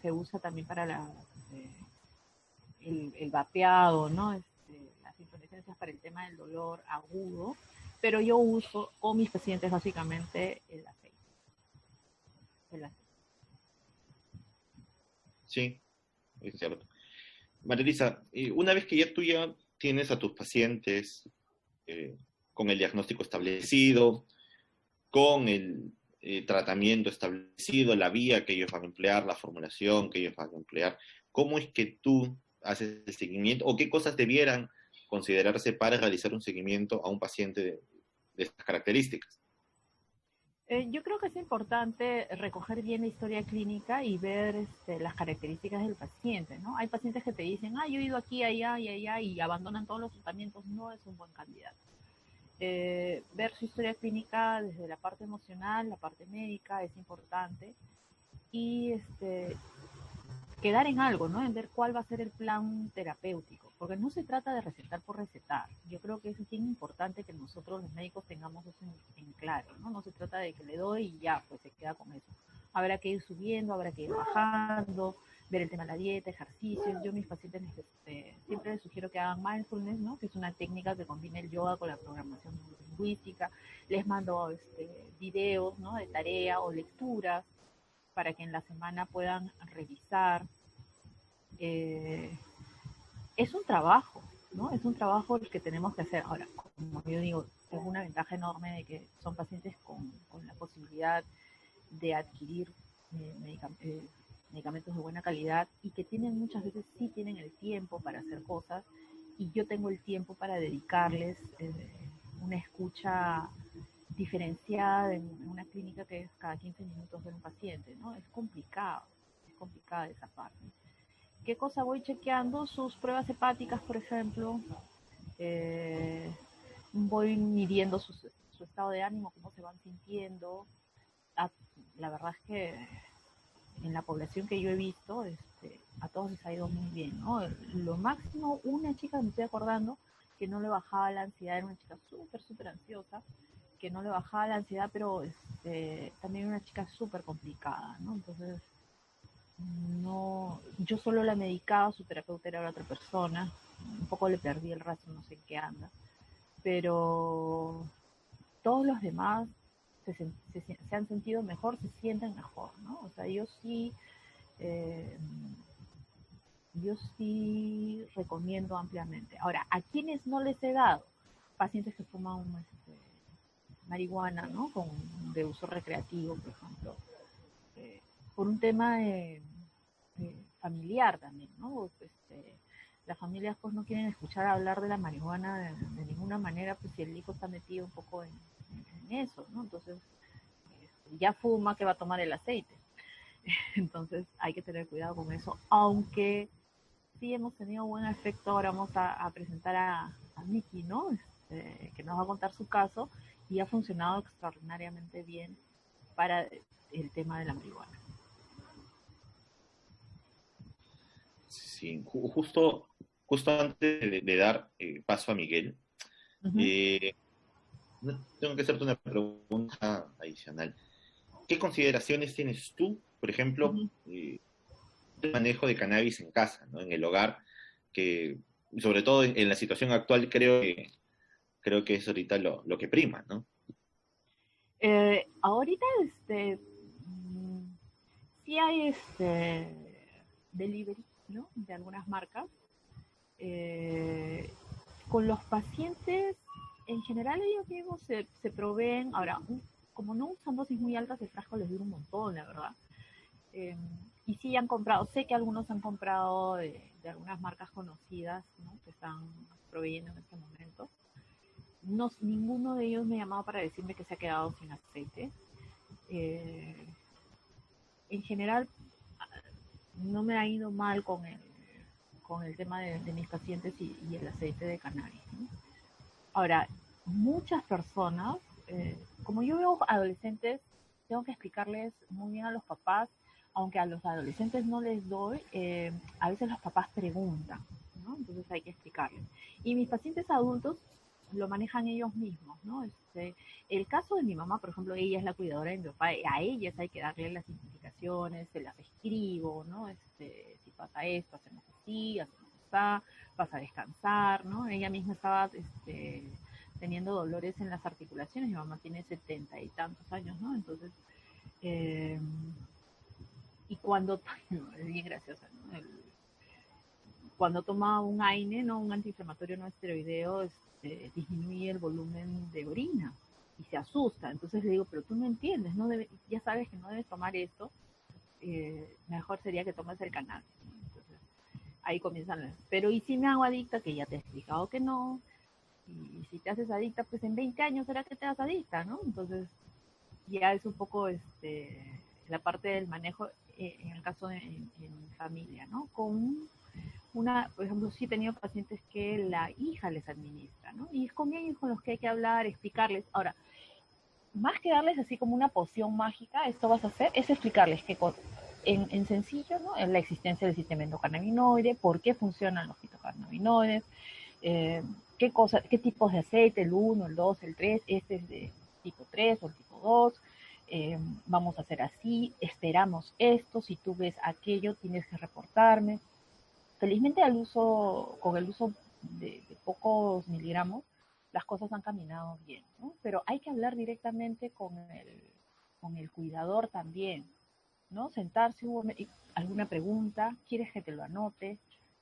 se usa también para eh, el vapeado, ¿no? Las inflorescencias para el tema del dolor agudo, pero yo uso con mis pacientes básicamente el aceite. El aceite. Sí, es cierto. María Elisa, una vez que ya tú ya tienes a tus pacientes eh, con el diagnóstico establecido, con el tratamiento establecido, la vía que ellos van a emplear, la formulación que ellos van a emplear, ¿cómo es que tú haces el seguimiento o qué cosas debieran considerarse para realizar un seguimiento a un paciente de estas características? Yo creo que es importante recoger bien la historia clínica y ver las características del paciente, ¿no? Hay pacientes que te dicen, yo he ido aquí, allá y allá y abandonan todos los tratamientos, no es un buen candidato. Ver su historia clínica desde la parte emocional, la parte médica es importante, y quedar en algo, ¿no? En ver cuál va a ser el plan terapéutico, porque no se trata de recetar por recetar. Yo creo que eso es bien importante que nosotros los médicos tengamos eso en claro, ¿no? No se trata de que le doy y ya, pues se queda con eso. Habrá que ir subiendo, habrá que ir bajando, ver el tema de la dieta, ejercicios. Yo a mis pacientes siempre les sugiero que hagan mindfulness, ¿no? Que es una técnica que combina el yoga con la programación lingüística. Les mando videos, ¿no? De tarea o lecturas para que en la semana puedan revisar. Eh, es un trabajo, ¿no? Es un trabajo el que tenemos que hacer. Ahora, como yo digo, tengo una ventaja enorme de que son pacientes con la posibilidad de adquirir medicamentos de buena calidad y que tienen muchas veces sí tienen el tiempo para hacer cosas, y yo tengo el tiempo para dedicarles una escucha diferenciada en una clínica que es cada 15 minutos de un paciente, ¿no? Es complicada esa parte. ¿Qué cosa voy chequeando? Sus pruebas hepáticas, por ejemplo. Eh, Voy midiendo su estado de ánimo, cómo se van sintiendo. Ah, la verdad es que en la población que yo he visto, a todos les ha ido muy bien, ¿no? Lo máximo, una chica, me estoy acordando, que no le bajaba la ansiedad, era una chica súper, súper ansiosa, que no le bajaba la ansiedad, pero también una chica súper complicada, ¿no? Entonces, no, yo solo la medicaba, su terapeuta era otra persona, un poco le perdí el rastro, no sé en qué anda, pero todos los demás se han sentido mejor, se sienten mejor, ¿no? O sea, eh, yo sí recomiendo ampliamente. Ahora, ¿a quienes no les he dado? Pacientes que fuman marihuana, ¿no? De uso recreativo, por ejemplo, eh, por un tema familiar también, ¿no? Las familias pues no quieren escuchar hablar de la marihuana de ninguna manera, pues si el hijo está metido un poco en eso, ¿no? Entonces, ya fuma, que va a tomar el aceite. Entonces hay que tener cuidado con eso, aunque sí hemos tenido buen efecto. Ahora vamos a presentar a Miki, ¿no? Que nos va a contar su caso, y ha funcionado extraordinariamente bien para el tema de la marihuana. Sí, justo antes de dar paso a Miguel, Uh-huh. eh, tengo que hacerte una pregunta adicional. ¿Qué consideraciones tienes tú, por ejemplo, Uh-huh. del manejo de cannabis en casa, ¿no? En el hogar, que sobre todo en la situación actual creo que es ahorita lo que prima, ¿no? Ahorita sí hay delivery, ¿no? De algunas marcas. Eh, con los pacientes, en general ellos mismos se proveen. Ahora, como no usan dosis muy altas, el frasco les dura un montón, la verdad. Eh, y sí han comprado, sé que algunos han comprado de algunas marcas conocidas, ¿no? Que están proveyendo en este momento. No, ninguno de ellos me ha llamado para decirme que se ha quedado sin aceite. Eh, en general, no me ha ido mal con el tema de mis pacientes y el aceite de cannabis, ¿no? Ahora, muchas personas, como yo veo adolescentes, tengo que explicarles muy bien a los papás, aunque a los adolescentes no les doy, a veces los papás preguntan, ¿no? Entonces hay que explicarles. Y mis pacientes adultos lo manejan ellos mismos, ¿no? El caso de mi mamá, por ejemplo, ella es la cuidadora de mi papá, a ellas hay que darle las indicaciones, se las escribo, ¿no? Si pasa esto, hacemos así, hacemos así, vas a descansar, ¿no? Ella misma estaba teniendo dolores en las articulaciones, mi mamá tiene 70 y tantos años, ¿no? Entonces, y cuando, no, es bien graciosa, ¿no? Cuando toma un AINE, ¿no? Un antiinflamatorio no esteroideo, disminuye el volumen de orina y se asusta. Entonces le digo, pero tú no entiendes, ya sabes que no debes tomar esto, mejor sería que tomes el cannabis. Entonces, ahí comienzan pero ¿y si me hago adicta? Que ya te he explicado que no. Y si te haces adicta, pues en 20 años será que te hagas adicta, ¿no? Entonces, ya es un poco la parte del manejo en el caso en familia, ¿no? Por ejemplo, sí he tenido pacientes que la hija les administra, ¿no? Y es con ellos con los que hay que hablar, explicarles. Ahora, más que darles así como una poción mágica, esto vas a hacer, es explicarles que en sencillo, ¿no? En la existencia del sistema endocannabinoide, por qué funcionan los fitocannabinoides, qué tipos de aceite, el 1, el 2, el 3, este es de tipo 3 o el tipo 2, vamos a hacer así, esperamos esto, si tú ves aquello tienes que reportarme. Felizmente con el uso de pocos miligramos, las cosas han caminado bien, ¿no? Pero hay que hablar directamente con el cuidador también, ¿no? Sentarse, alguna pregunta, ¿quieres que te lo anote?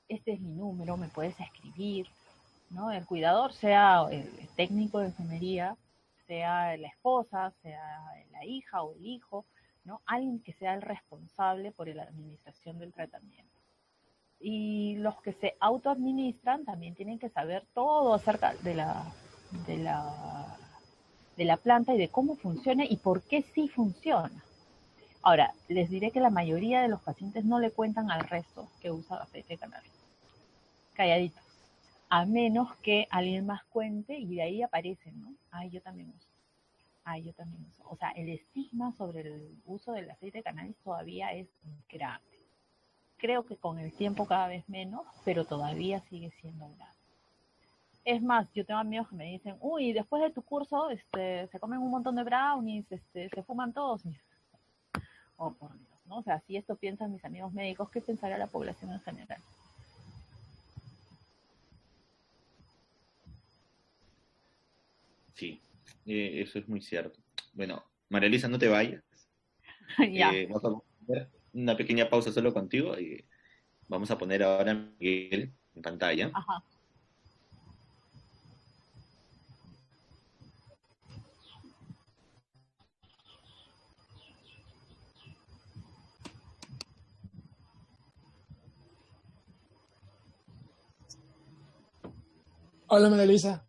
Este es mi número, me puedes escribir, ¿no? El cuidador, sea el técnico de enfermería, sea la esposa, sea la hija o el hijo, ¿no? Alguien que sea el responsable por la administración del tratamiento. Y los que se autoadministran también tienen que saber todo acerca de la planta y de cómo funciona y por qué sí funciona. Ahora, les diré que la mayoría de los pacientes no le cuentan al resto que usa aceite de cannabis. Calladitos. A menos que alguien más cuente y de ahí aparecen, ¿no? Ay, yo también uso. Ay, yo también uso. O sea, el estigma sobre el uso del aceite de cannabis todavía es grande. Creo que con el tiempo cada vez menos, pero todavía sigue siendo grande. Es más, yo tengo amigos que me dicen, uy, después de tu curso se comen un montón de brownies, se fuman todos. Oh, por Dios, ¿no? O sea, si esto piensan mis amigos médicos, ¿qué pensará la población en general? Sí, eso es muy cierto. Bueno, María Elisa, no te vayas. Ya. Vamos a poner una pequeña pausa solo contigo y vamos a poner ahora a Miguel en pantalla. Ajá. Hola, María Luisa.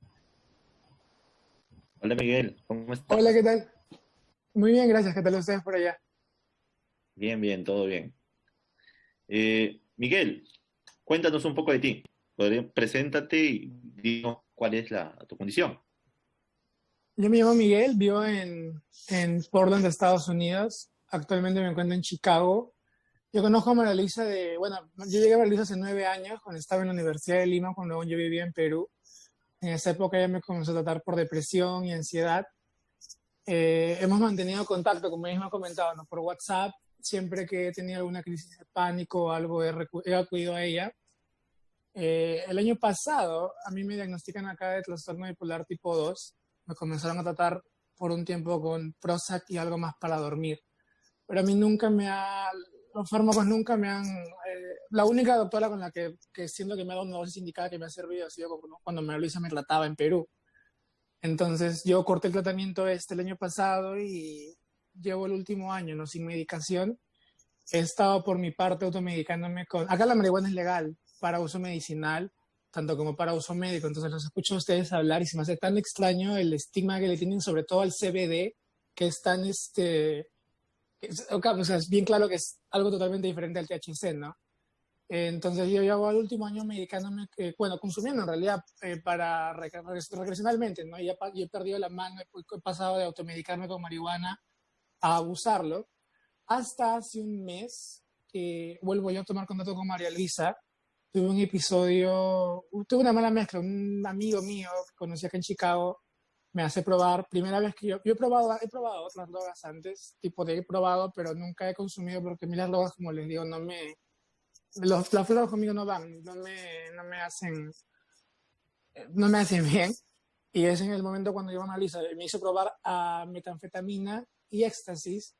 Hola Miguel, ¿cómo estás? Hola, ¿qué tal? Muy bien, gracias. ¿Qué tal ustedes por allá? Bien, bien, todo bien. Miguel, cuéntanos un poco de ti. Preséntate y dinos cuál es tu condición. Yo me llamo Miguel, vivo en Portland, Estados Unidos. Actualmente me encuentro en Chicago. Yo conozco a María Luisa yo llegué a María Luisa hace 9 años, cuando estaba en la Universidad de Lima, cuando yo vivía en Perú. En esa época ella me comenzó a tratar por depresión y ansiedad. Hemos mantenido contacto, como ella me ha comentado, ¿no? Por WhatsApp. Siempre que he tenido alguna crisis de pánico o algo, he acudido a ella. El año pasado a mí me diagnostican acá de trastorno bipolar tipo 2. Me comenzaron a tratar por un tiempo con Prozac y algo más para dormir. Pero a mí los fármacos nunca me han... la única doctora con la que siento que me ha dado una dosis indicada que me ha servido ha sido cuando María Luisa me trataba en Perú. Entonces yo corté el tratamiento el año pasado y llevo el último año, ¿no? Sin medicación. He estado por mi parte automedicándome con... Acá la marihuana es legal para uso medicinal, tanto como para uso médico. Entonces los escucho a ustedes hablar y se me hace tan extraño el estigma que le tienen sobre todo al CBD, que es tan... o sea, es bien claro que es algo totalmente diferente al THC, ¿no? Entonces yo llevo el último año medicándome, bueno, consumiendo en realidad para recreacionalmente, ¿no? Yo he perdido la mano, he pasado de automedicarme con marihuana a abusarlo, hasta hace un mes que vuelvo yo a tomar contacto con María Luisa. Tuve un episodio, tuve una mala mezcla, un amigo mío que conocí acá en Chicago me hace probar, primera vez que yo he probado otras drogas antes, tipo de he probado, pero nunca he consumido porque a mí las drogas, como les digo, las drogas conmigo no van, no me hacen bien. Y es en el momento cuando yo me analizo, me hizo probar a metanfetamina y éxtasis,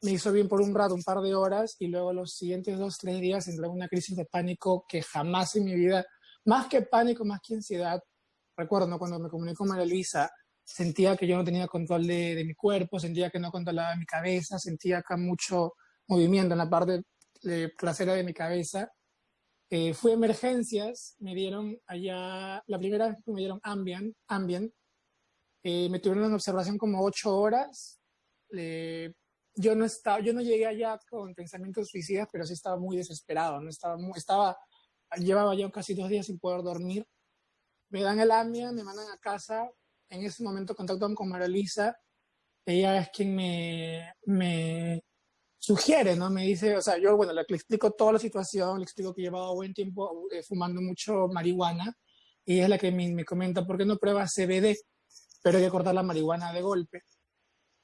me hizo bien por un rato, un par de horas, y luego los siguientes 2, 3 días entré en una crisis de pánico que jamás en mi vida, más que pánico, más que ansiedad, recuerdo, ¿no? Cuando me comuniqué con María Luisa, sentía que yo no tenía control de mi cuerpo, sentía que no controlaba mi cabeza, sentía acá mucho movimiento en la parte trasera de mi cabeza. Fui a emergencias, me dieron allá, la primera vez que me dieron Ambien, me tuvieron en observación como 8 horas. Yo no llegué allá con pensamientos suicidas, pero sí estaba muy desesperado, ¿no? Llevaba ya casi 2 días sin poder dormir. Me dan el Ambien, me mandan a casa. En ese momento contactan con María Luisa. Ella es quien me sugiere, ¿no? Me dice, o sea, yo, bueno, le explico toda la situación, le explico que llevaba buen tiempo fumando mucho marihuana, y ella es la que me comenta, ¿por qué no pruebas CBD? Pero hay que cortar la marihuana de golpe.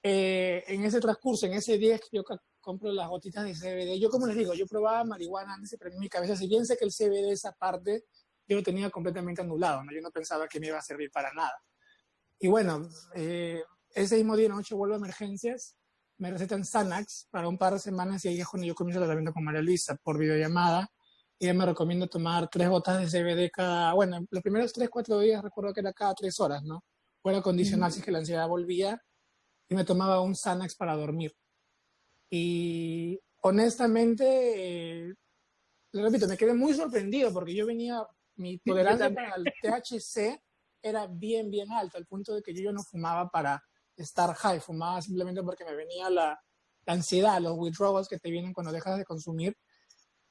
En ese transcurso, en ese día que yo compro las gotitas de CBD, yo como les digo, yo probaba marihuana antes, pero en mi cabeza, si bien sé que el CBD, esa parte, yo lo tenía completamente anulado, ¿no? Yo no pensaba que me iba a servir para nada. Y bueno, ese mismo día de noche vuelvo a emergencias, me recetan Xanax para un par de semanas, y ahí es cuando yo comienzo el tratamiento con María Luisa por videollamada. Y ella me recomienda tomar 3 gotas de CBD bueno, los primeros 3, 4 días recuerdo que era cada 3 horas, ¿no? Fuera condicional si es que la ansiedad volvía, y me tomaba un Xanax para dormir. Y honestamente, le repito, me quedé muy sorprendido porque mi tolerancia para el THC era bien, bien alta, al punto de que yo no fumaba para estar high, fumaba simplemente porque me venía la ansiedad, los withdrawals que te vienen cuando dejas de consumir.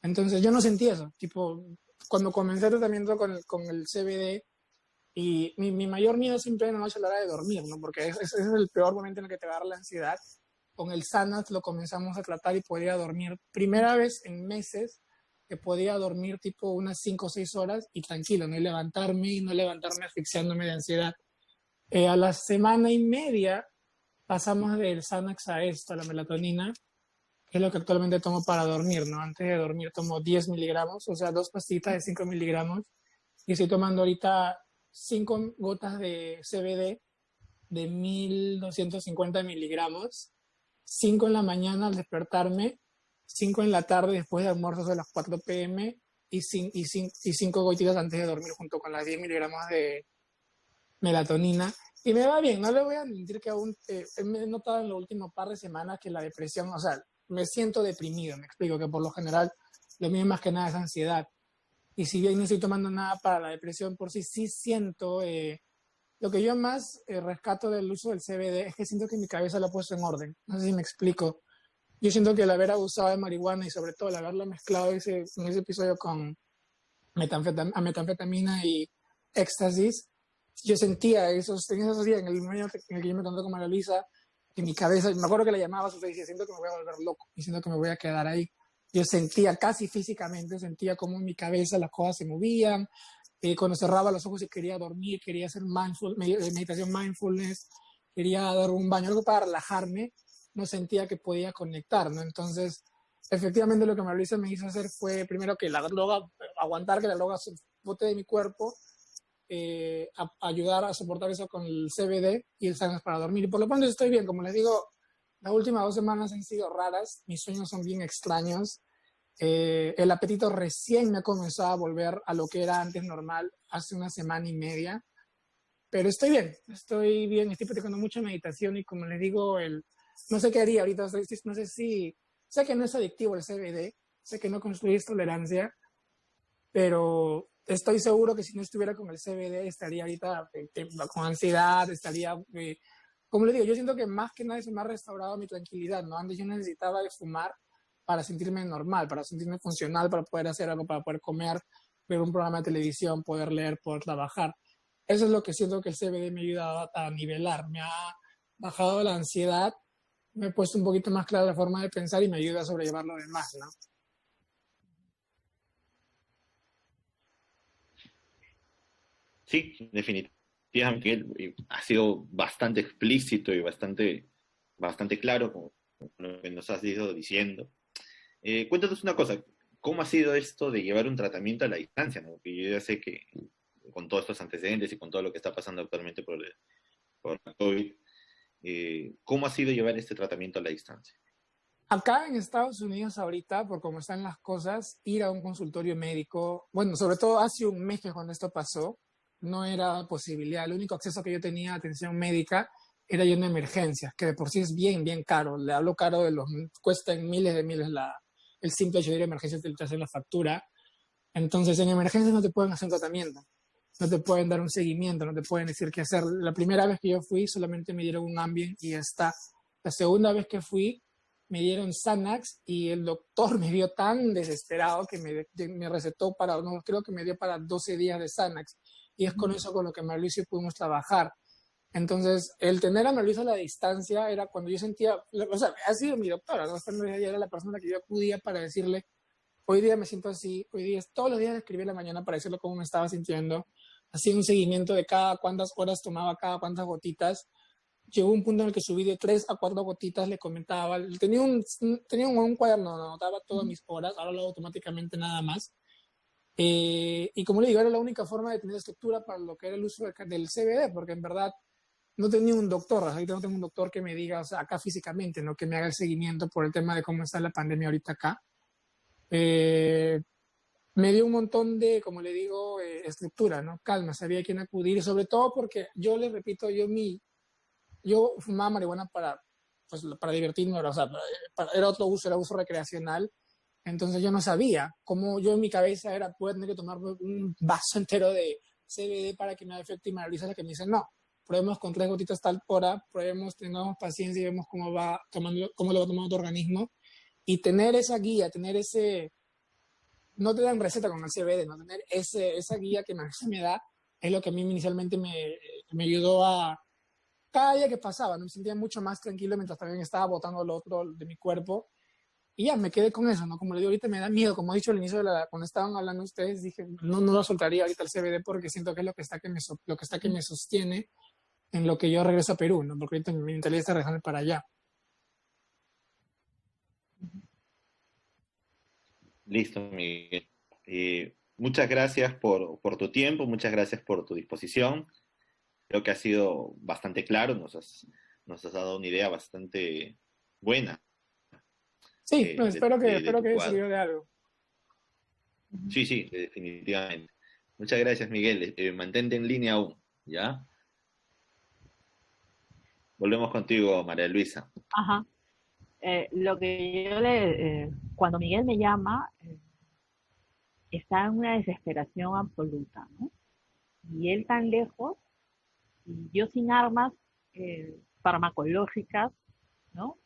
Entonces yo no sentí eso, tipo, cuando comencé el tratamiento con el CBD, y mi mayor miedo siempre en la noche a la hora de dormir, ¿no? Porque ese es el peor momento en el que te va a dar la ansiedad. Con el Xanax lo comenzamos a tratar y podía dormir, primera vez en meses, que podía dormir tipo unas 5 o 6 horas y tranquilo, no levantarme asfixiándome de ansiedad. A la semana y media pasamos del Xanax a esto, a la melatonina, que es lo que actualmente tomo para dormir, ¿no? Antes de dormir tomo 10 miligramos, o sea, 2 pastillas de 5 miligramos, y estoy tomando ahorita 5 gotas de CBD de 1250 miligramos, 5 en la mañana al despertarme, 5 en la tarde después de almuerzos a las 4 p.m. y 5 gotitas antes de dormir junto con las 10 miligramos de melatonina. Y me va bien, no le voy a mentir que aún me he notado en los últimos par de semanas que la depresión, o sea, me siento deprimido, me explico, que por lo general lo mío más que nada es ansiedad. Y si bien no estoy tomando nada para la depresión por sí, sí siento, lo que yo más rescato del uso del CBD es que siento que mi cabeza lo he puesto en orden. No sé si me explico. Yo siento que el haber abusado de marihuana y sobre todo el haberlo mezclado en ese episodio con metanfetamina y éxtasis, yo sentía en esos días, en el momento en el que yo me encontré con María Luisa, que mi cabeza, me acuerdo que la llamaba, y decía, siento que me voy a volver loco y siento que me voy a quedar ahí. Yo sentía casi físicamente, sentía como en mi cabeza las cosas se movían, cuando cerraba los ojos y quería dormir, quería hacer meditación mindfulness, quería dar un baño, algo para relajarme, no sentía que podía conectar, ¿no? Entonces, efectivamente lo que María Luisa me hizo hacer fue primero que la droga, aguantar que la droga se bote de mi cuerpo, ayudar a soportar eso con el CBD y el Xanax para dormir. Y por lo pronto estoy bien, como les digo, las últimas 2 semanas han sido raras, mis sueños son bien extraños, el apetito recién me ha comenzado a volver a lo que era antes normal hace una semana y media, pero estoy bien, estoy practicando mucha meditación y como les digo, no sé qué haría ahorita, no sé si, sé que no es adictivo el CBD, sé que no construís tolerancia, pero estoy seguro que si no estuviera con el CBD estaría ahorita con ansiedad, estaría, como les digo, yo siento que más que nada eso me ha restaurado mi tranquilidad, ¿no? Antes yo necesitaba de fumar para sentirme normal, para sentirme funcional, para poder hacer algo, para poder comer, ver un programa de televisión, poder leer, poder trabajar. Eso es lo que siento que el CBD me ha ayudado a nivelar, me ha bajado la ansiedad, me he puesto un poquito más clara la forma de pensar y me ayuda a sobrellevar lo demás, ¿no? Sí, definitivamente ha sido bastante explícito y bastante claro con lo que nos has ido diciendo. Cuéntanos una cosa, ¿cómo ha sido esto de llevar un tratamiento a la distancia? ¿No? Porque yo ya sé que con todos estos antecedentes y con todo lo que está pasando actualmente por la COVID, ¿cómo ha sido llevar este tratamiento a la distancia? Acá en Estados Unidos ahorita, por cómo están las cosas, ir a un consultorio médico, bueno, sobre todo hace un mes que cuando esto pasó, no era posibilidad. El único acceso que yo tenía a atención médica era yendo a emergencias, que de por sí es bien, bien caro. Le hablo caro de los, cuesta en miles de miles el simple hecho de ir a emergencias te hacen la factura. Entonces, en emergencias no te pueden hacer un tratamiento, no te pueden dar un seguimiento, no te pueden decir qué hacer. La primera vez que yo fui, solamente me dieron un Ambien y ya está. La segunda vez que fui, me dieron Xanax y el doctor me vio tan desesperado que me recetó para, no, creo que me dio para 12 días de Xanax. Y es con eso con lo que Mauricio pudimos trabajar. Entonces, el tener a Mauricio a la distancia era cuando yo sentía, o sea, ha sido mi doctora, ¿no? Ella era la persona que yo acudía para decirle, hoy día me siento así, hoy día, todos los días escribí en la mañana para decirle cómo me estaba sintiendo, hacía un seguimiento de cada cuántas horas tomaba cada cuántas gotitas. Llegó un punto en el que subí de 3 a 4 gotitas, le comentaba, tenía un cuaderno, anotaba todas mis horas, ahora lo hago automáticamente nada más. Y como le digo, era la única forma de tener estructura para lo que era el uso del CBD, porque en verdad no tenía un doctor, ahorita no tengo un doctor que me diga, o sea, acá físicamente, ¿no? Que me haga el seguimiento por el tema de cómo está la pandemia ahorita acá. Eh, Me dio un montón de, como le digo, estructura, ¿no? Calma, sabía a quién acudir, y sobre todo porque yo le repito, yo fumaba marihuana pues, para divertirme, o sea, era otro uso, era uso recreacional. Entonces yo no sabía cómo yo en mi cabeza era, poder tener que tomar un vaso entero de CBD para que me haga efecto y me analiza la que me dice, no, probemos con 3 gotitas tal hora, probemos, tengamos paciencia y vemos cómo va tomando, cómo lo va tomando tu organismo. Y tener esa guía, tener ese, no te dan receta con el CBD, no tener esa guía que me da, es lo que a mí inicialmente me ayudó a, cada día que pasaba, ¿no? Me sentía mucho más tranquilo mientras también estaba botando lo otro de mi cuerpo. Y ya me quedé con eso, ¿no? Como le digo, ahorita me da miedo, como he dicho al inicio cuando estaban hablando ustedes, dije, no, no lo soltaría ahorita el CBD porque siento que es lo que está lo que está que me sostiene en lo que yo regreso a Perú, ¿no? Porque ahorita mi mentalidad está regresando para allá. Listo, Miguel. Muchas gracias por tu tiempo, muchas gracias por tu disposición. Creo que ha sido bastante claro, nos has dado una idea bastante buena Sí, pues de espero tu que cuadro. sirvió de algo. Sí, sí, definitivamente. Muchas gracias, Miguel. Mantente en línea aún, ¿ya? Volvemos contigo, María Luisa. Ajá. Lo que yo cuando Miguel me llama, está en una desesperación absoluta, ¿no? Y él tan lejos, y yo sin armas farmacológicas, ¿no?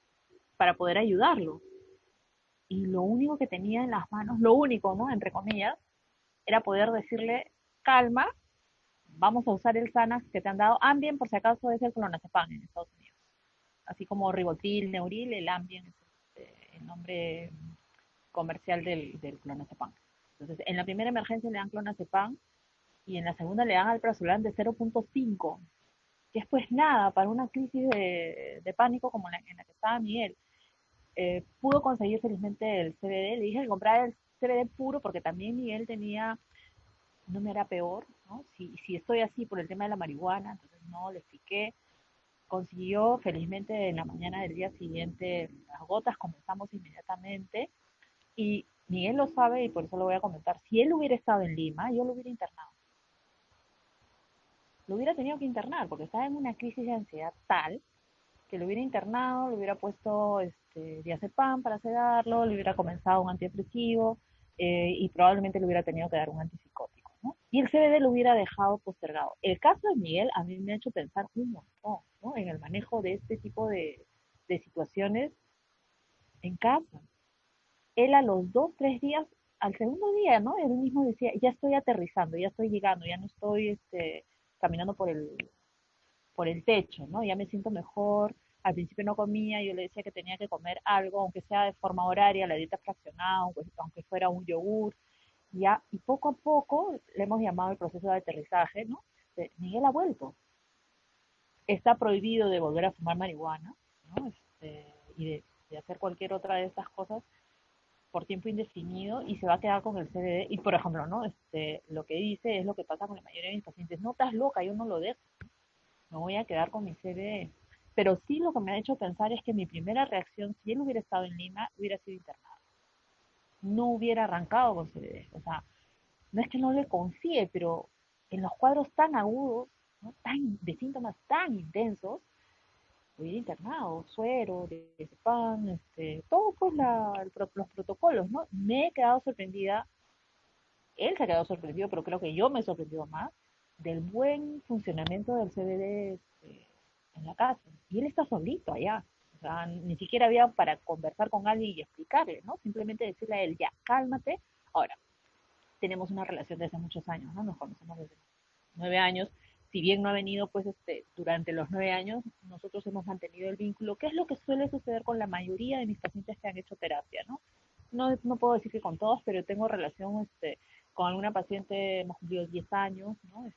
Para poder ayudarlo. Y lo único que tenía en las manos, lo único, ¿no? Entre comillas, era poder decirle, calma, vamos a usar el Xanax que te han dado. Ambien, por si acaso, es el clonazepam en Estados Unidos. Así como Ribotril, Neuril, el Ambien es el nombre comercial del clonazepam. Entonces, en la primera emergencia le dan clonazepam y en la segunda le dan alprazolam de 0.5, que es pues nada para una crisis de pánico como en la que estaba Miguel. Pudo conseguir felizmente el CBD, le dije que comprara el CBD puro porque también Miguel tenía, no me era peor, ¿no? Si estoy así por el tema de la marihuana, entonces no, le expliqué, consiguió felizmente en la mañana del día siguiente las gotas, comenzamos inmediatamente y Miguel lo sabe y por eso lo voy a comentar. Si él hubiera estado en Lima, yo lo hubiera internado. Lo hubiera tenido que internar porque estaba en una crisis de ansiedad tal que lo hubiera internado, le hubiera puesto diazepam para sedarlo, le hubiera comenzado un antidepresivo y probablemente le hubiera tenido que dar un antipsicótico, ¿no? Y el CBD lo hubiera dejado postergado. El caso de Miguel a mí me ha hecho pensar un montón, ¿no? En el manejo de este tipo de situaciones en casa. él a los 2, 3 días, al segundo día, ¿no? Él mismo decía, ya estoy aterrizando, ya estoy llegando, ya no estoy caminando por el techo, ¿no? Ya me siento mejor. Al principio no comía, yo le decía que tenía que comer algo, aunque sea de forma horaria, la dieta fraccionada, aunque fuera un yogur, ya, y poco a poco le hemos llamado el proceso de aterrizaje, ¿no? Miguel ha vuelto. Está prohibido de volver a fumar marihuana, ¿no? Y de hacer cualquier otra de estas cosas por tiempo indefinido y se va a quedar con el CBD. Y por ejemplo, ¿no? Lo que dice es lo que pasa con la mayoría de mis pacientes. No, estás loca, yo no lo dejo, me voy a quedar con mi CBD. Pero sí lo que me ha hecho pensar es que mi primera reacción, si él hubiera estado en Lima, hubiera sido internado. No hubiera arrancado con CBD. O sea, no es que no le confíe, pero en los cuadros tan agudos, ¿no? De síntomas tan intensos, hubiera internado, suero, pan, todo pues los protocolos, ¿no? Me he quedado sorprendida, él se ha quedado sorprendido, pero creo que yo me he sorprendido más del buen funcionamiento del CBD en la casa. Y él está solito allá. O sea, ni siquiera había para conversar con alguien y explicarle, ¿no? Simplemente decirle a él, ya, cálmate. Ahora, tenemos una relación de hace muchos años, ¿no? Nos conocemos desde 9 años. Si bien no ha venido, pues, durante los 9 años, nosotros hemos mantenido el vínculo, que es lo que suele suceder con la mayoría de mis pacientes que han hecho terapia, ¿no? No puedo decir que con todos, pero tengo relación, con alguna paciente hemos cumplido 10 años, ¿no?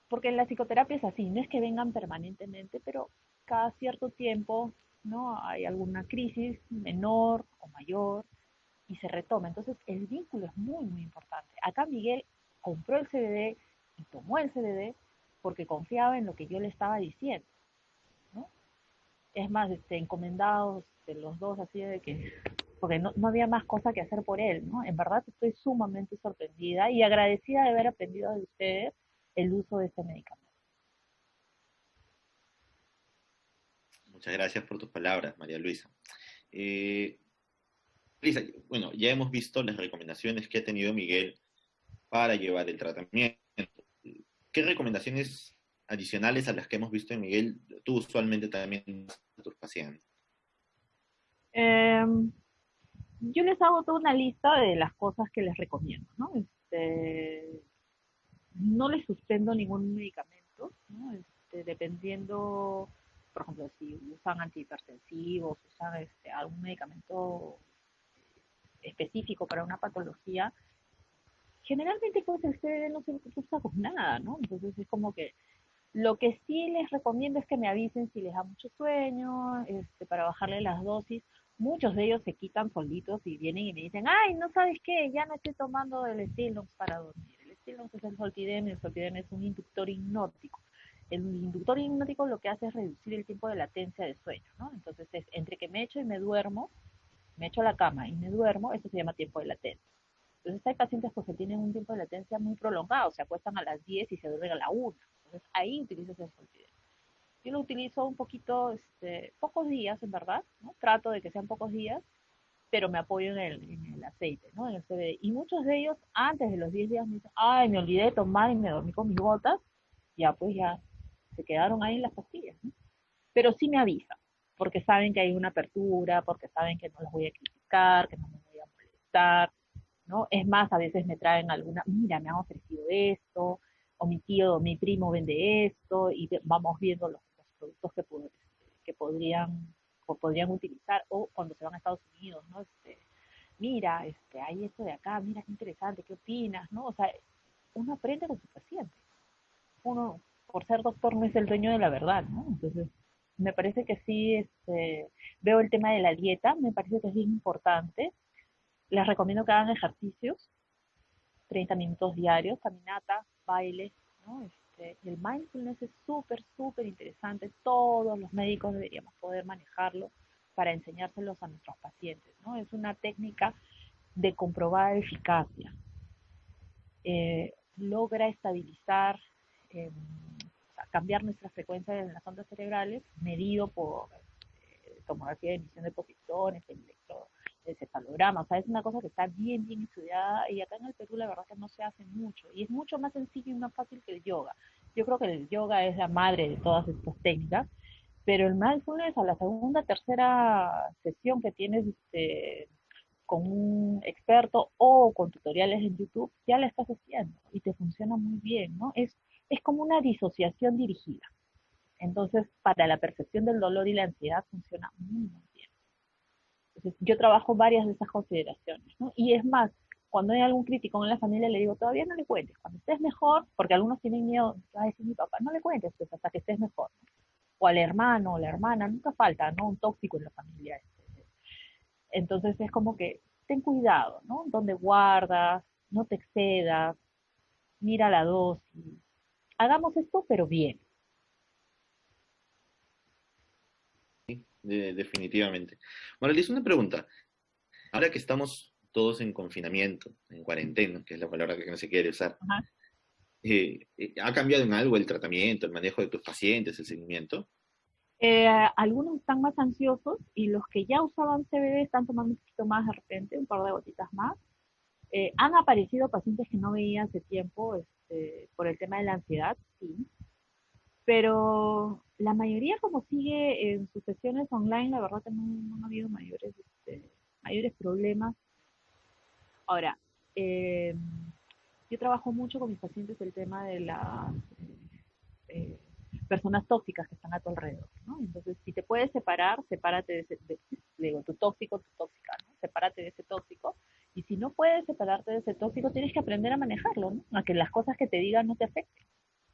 Porque la psicoterapia es así, no es que vengan permanentemente, pero cada cierto tiempo, ¿no? Hay alguna crisis menor o mayor y se retoma. Entonces, el vínculo es muy, muy importante. Acá Miguel compró el CBD y tomó el CBD porque confiaba en lo que yo le estaba diciendo, ¿no? Es más, encomendados de los dos, así de que, porque no había más cosa que hacer por él, ¿no? En verdad estoy sumamente sorprendida y agradecida de haber aprendido de ustedes el uso de este medicamento. Muchas gracias por tus palabras, María Luisa. Eh, Lisa, bueno, ya hemos visto las recomendaciones que ha tenido Miguel para llevar el tratamiento. ¿Qué recomendaciones adicionales a las que hemos visto en Miguel tú usualmente también das a tus pacientes? Eh, yo les hago toda una lista de las cosas que les recomiendo, ¿no? No les suspendo ningún medicamento, ¿no? Dependiendo, por ejemplo, si usan antihipertensivos, usan algún medicamento específico para una patología, generalmente pues el CBD no se usa con nada, ¿no? Entonces es como que lo que sí les recomiendo es que me avisen si les da mucho sueño, para bajarle las dosis. Muchos de ellos se quitan solitos y vienen y me dicen, ay, no sabes qué, ya no estoy tomando el Stilnox para dormir. El Stilnox es el Zolpidem es un inductor hipnótico. El inductor hipnótico lo que hace es reducir el tiempo de latencia de sueño, ¿no? Entonces es entre que me echo y me duermo, me echo a la cama y me duermo, eso se llama tiempo de latencia. Entonces hay pacientes pues, que tienen un tiempo de latencia muy prolongado, se acuestan a las 10 y se duermen a la 1. Entonces ahí utilizas el Solpidem. Yo lo utilizo un poquito, pocos días en verdad, ¿no? Trato de que sean pocos días, pero me apoyo en el aceite, ¿no? En el CBD. Y muchos de ellos antes de los 10 días me dicen, ay, me olvidé de tomar y me dormí con mis gotas, ya pues ya se quedaron ahí en las pastillas, ¿no? Pero sí me avisan, porque saben que hay una apertura, porque saben que no los voy a criticar, que no me voy a molestar, ¿no? Es más, a veces me traen alguna, mira, me han ofrecido esto, o mi tío o mi primo vende esto, y vamos viendo los productos que podrían utilizar, o cuando se van a Estados Unidos, ¿no? Mira, hay esto de acá, mira qué interesante, ¿qué opinas? ¿No? O sea, uno aprende con sus pacientes. Uno, por ser doctor, no es el dueño de la verdad, ¿no? Entonces, me parece que sí, veo el tema de la dieta, me parece que es bien importante. Les recomiendo que hagan ejercicios, 30 minutos diarios, caminata, baile, ¿no? El mindfulness es súper, súper interesante. Todos los médicos deberíamos poder manejarlo para enseñárselos a nuestros pacientes, ¿no? Es una técnica de comprobada eficacia. Logra estabilizar, o sea, cambiar nuestra frecuencia en las ondas cerebrales, medido por tomografía de emisión de positrones, el cefalograma, o sea, es una cosa que está bien, bien estudiada y acá en el Perú la verdad que no se hace mucho y es mucho más sencillo y más fácil que el yoga. Yo creo que el yoga es la madre de todas estas técnicas Pero el mindfulness a la segunda, tercera sesión que tienes con un experto o con tutoriales en YouTube, ya la estás haciendo y te funciona muy bien, ¿no? Es como una disociación dirigida. Entonces, para la percepción del dolor y la ansiedad funciona muy, muy bien. Entonces, yo trabajo varias de esas consideraciones, ¿no? Y es más, cuando hay algún crítico en la familia, le digo, todavía no le cuentes, cuando estés mejor, porque algunos tienen miedo, va a decir mi papá, no le cuentes pues, hasta que estés mejor, ¿no? O al hermano o la hermana, nunca falta, ¿no? Un tóxico en la familia. Entonces es como que ten cuidado, ¿no? Donde guardas, no te excedas, mira la dosis. Hagamos esto, pero bien. Definitivamente. Marlis, una pregunta. Ahora que estamos todos en confinamiento, en cuarentena, que es la palabra que no se quiere usar, Ajá. ¿Ha cambiado en algo el tratamiento, el manejo de tus pacientes, el seguimiento? Algunos están más ansiosos y los que ya usaban CBD están tomando un poquito más de repente, un par de gotitas más. Han aparecido pacientes que no veía hace tiempo por el tema de la ansiedad, sí, pero la mayoría como sigue en sus sesiones online, la verdad que no ha habido mayores problemas. Ahora, eh, yo trabajo mucho con mis pacientes el tema de las eh, personas tóxicas que están a tu alrededor, ¿no? Entonces, si te puedes separar, sepárate digo, tu tóxico, tu tóxica, ¿no? Sepárate de ese tóxico. Y si no puedes separarte de ese tóxico, tienes que aprender a manejarlo, ¿no? A que las cosas que te digan no te afecten.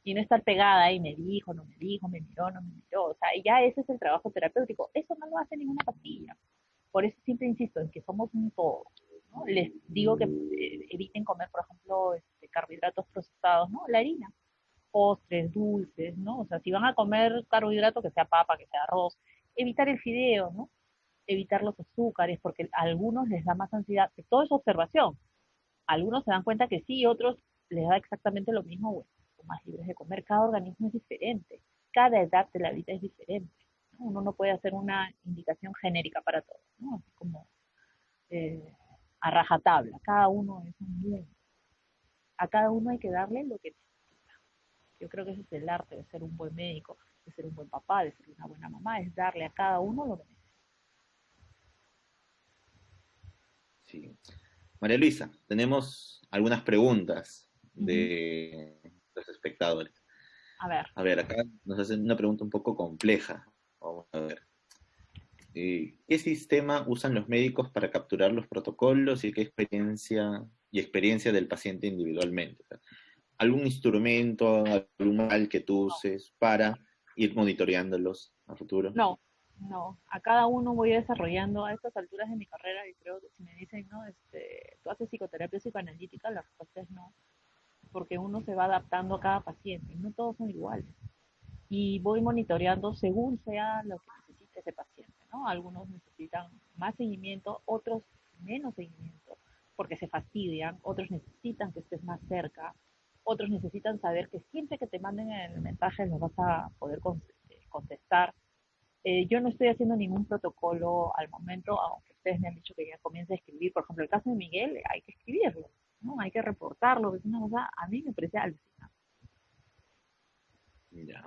Y no estar pegada ahí, me dijo, no me dijo, me miró, no me miró. O sea, ya ese es el trabajo terapéutico. Eso no lo hace ninguna pastilla. Por eso siempre insisto en que somos un todo, ¿no? Les digo que eviten comer, por ejemplo, carbohidratos procesados, ¿no? La harina, postres, dulces, ¿no? O sea, si van a comer carbohidratos, que sea papa, que sea arroz, evitar el fideo, ¿no? Evitar los azúcares, porque a algunos les da más ansiedad. Todo es observación. Algunos se dan cuenta que sí, otros les da exactamente lo mismo, bueno, son más libres de comer. Cada organismo es diferente. Cada edad de la vida es diferente, ¿no? Uno no puede hacer una indicación genérica para todos, ¿no? Así como eh, a rajatabla. Cada uno es un mundo. A cada uno hay que darle lo que necesita. Yo creo que ese es el arte de ser un buen médico, de ser un buen papá, de ser una buena mamá, es darle a cada uno lo que necesita. Sí. María Luisa, tenemos algunas preguntas Uh -huh. de los espectadores. A ver. A ver, acá nos hacen una pregunta un poco compleja. Vamos a ver. ¿Qué sistema usan los médicos para capturar los protocolos y qué experiencia del paciente individualmente? O sea, ¿algún instrumento, algún mal que tú No, uses para ir monitoreándolos a futuro? no, no. A cada uno voy desarrollando a estas alturas de mi carrera y creo que si me dicen, no, tú haces psicoterapia psicoanalítica, la respuesta es no, porque uno se va adaptando a cada paciente y no todos son iguales. Y voy monitoreando según sea lo que necesite ese paciente, ¿no? Algunos necesitan más seguimiento, otros menos seguimiento, porque se fastidian, otros necesitan que estés más cerca, otros necesitan saber que siempre que te manden el mensaje lo vas a poder contestar. Yo no estoy haciendo ningún protocolo al momento, aunque ustedes me han dicho que ya comience a escribir. Por ejemplo, el caso de Miguel, hay que escribirlo, ¿no? Hay que reportarlo, es una cosa, a mí me parece alucinante. Ya.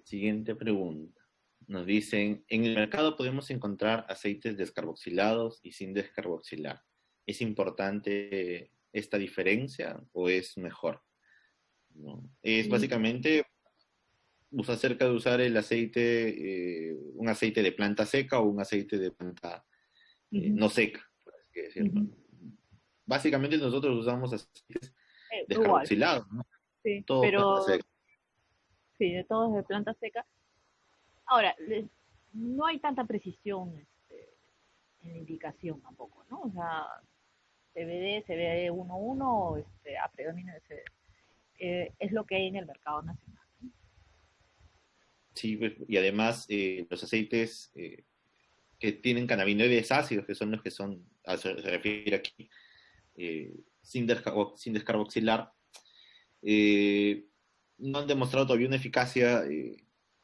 Siguiente pregunta. Nos dicen, en el mercado podemos encontrar aceites descarboxilados y sin descarboxilar. ¿Es importante esta diferencia o es mejor? ¿No? Es básicamente acerca de usar el aceite, un aceite de planta seca o un aceite de planta Uh -huh. no seca, por así Uh decirlo. -huh. Básicamente nosotros usamos aceites Igual, descarboxilados, ¿no? sí, Todo planta pero seca. sí, de todos de planta seca. Ahora, no hay tanta precisión en la indicación tampoco, ¿no? O sea, CBD, CBD 1.1, a predominio de CBD. Es lo que hay en el mercado nacional. Sí, pues, y además los aceites que tienen cannabinoides ácidos, que son los que son, se refiere aquí, sin descarboxilar, eh, no han demostrado todavía una eficacia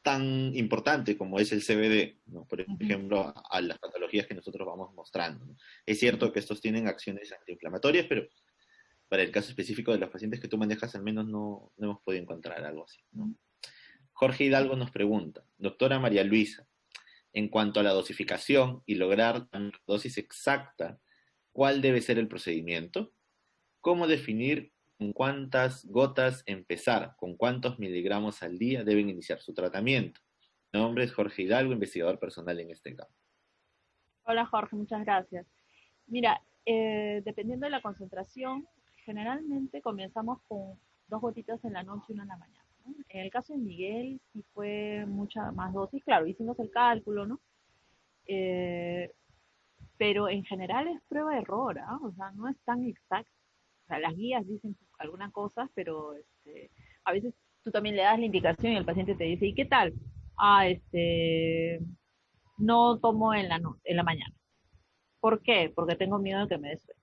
tan importante como es el CBD, ¿no? Por Uh -huh. ejemplo, a las patologías que nosotros vamos mostrando, ¿no? Es cierto que estos tienen acciones antiinflamatorias, pero para el caso específico de los pacientes que tú manejas, al menos no hemos podido encontrar algo así, ¿no? Jorge Hidalgo nos pregunta, Doctora María Luisa, en cuanto a la dosificación y lograr la dosis exacta, ¿cuál debe ser el procedimiento? ¿Cómo definir con cuántas gotas empezar, con cuántos miligramos al día deben iniciar su tratamiento? Mi nombre es Jorge Hidalgo, investigador personal en este campo. Hola Jorge, muchas gracias. Mira, dependiendo de la concentración, generalmente comenzamos con 2 gotitas en la noche y una en la mañana, ¿no? En el caso de Miguel, sí fue mucha más dosis, claro, hicimos el cálculo, ¿no? Eh, pero en general es prueba de error, ¿ah? O sea, no es tan exacto. O sea, las guías dicen algunas cosas, pero a veces tú también le das la indicación y el paciente te dice, ¿y qué tal? Ah, no tomo en la mañana. ¿Por qué? Porque tengo miedo de que me dé sueño.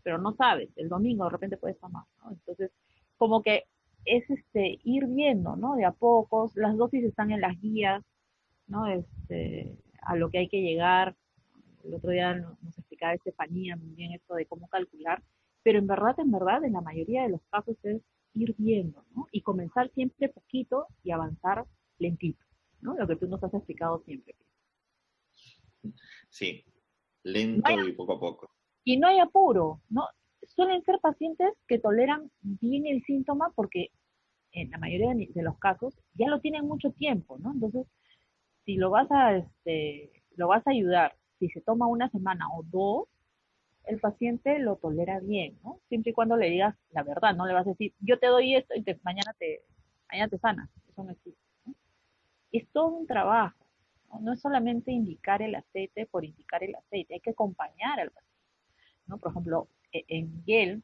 Pero no sabes, el domingo de repente puedes tomar, ¿no? Entonces, como que es ir viendo, ¿no? De a pocos, las dosis están en las guías, ¿no? A lo que hay que llegar. El otro día nos explicaba Estefanía muy bien esto de cómo calcular, pero en verdad, en la mayoría de los casos es ir viendo, ¿no? Y comenzar siempre poquito y avanzar lentito, ¿no? Lo que tú nos has explicado siempre. Sí, No hay lento y poco a poco. Y no hay apuro, ¿no? Suelen ser pacientes que toleran bien el síntoma porque en la mayoría de los casos ya lo tienen mucho tiempo, ¿no? Entonces, si lo vas a ayudar, si se toma una semana o dos, el paciente lo tolera bien, ¿no? Siempre y cuando le digas la verdad, no le vas a decir, yo te doy esto y mañana te sanas. Eso no existe, ¿no? Es todo un trabajo, ¿no? No es solamente indicar el aceite por indicar el aceite, hay que acompañar al paciente, ¿no? Por ejemplo, en Miguel,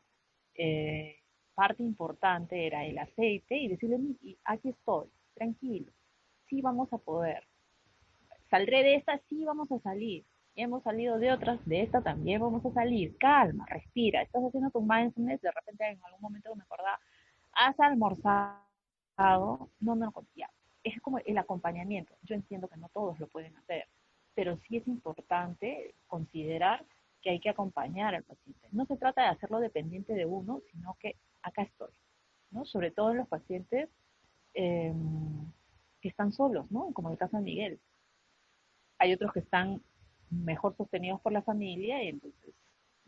parte importante era el aceite y decirle, "Y aquí estoy, tranquilo, sí vamos a poder. Saldré de esta, sí vamos a salir. Y hemos salido de otras, de esta también vamos a salir. Calma, respira. Estás haciendo tu mindfulness, de repente en algún momento me acordaba, has almorzado, no me lo ya. Es como el acompañamiento. Yo entiendo que no todos lo pueden hacer, pero sí es importante considerar que hay que acompañar al paciente. No se trata de hacerlo dependiente de uno, sino que acá estoy, ¿no? Sobre todo en los pacientes eh, que están solos, ¿no? Como el caso de Miguel. Hay otros que están mejor sostenidos por la familia y entonces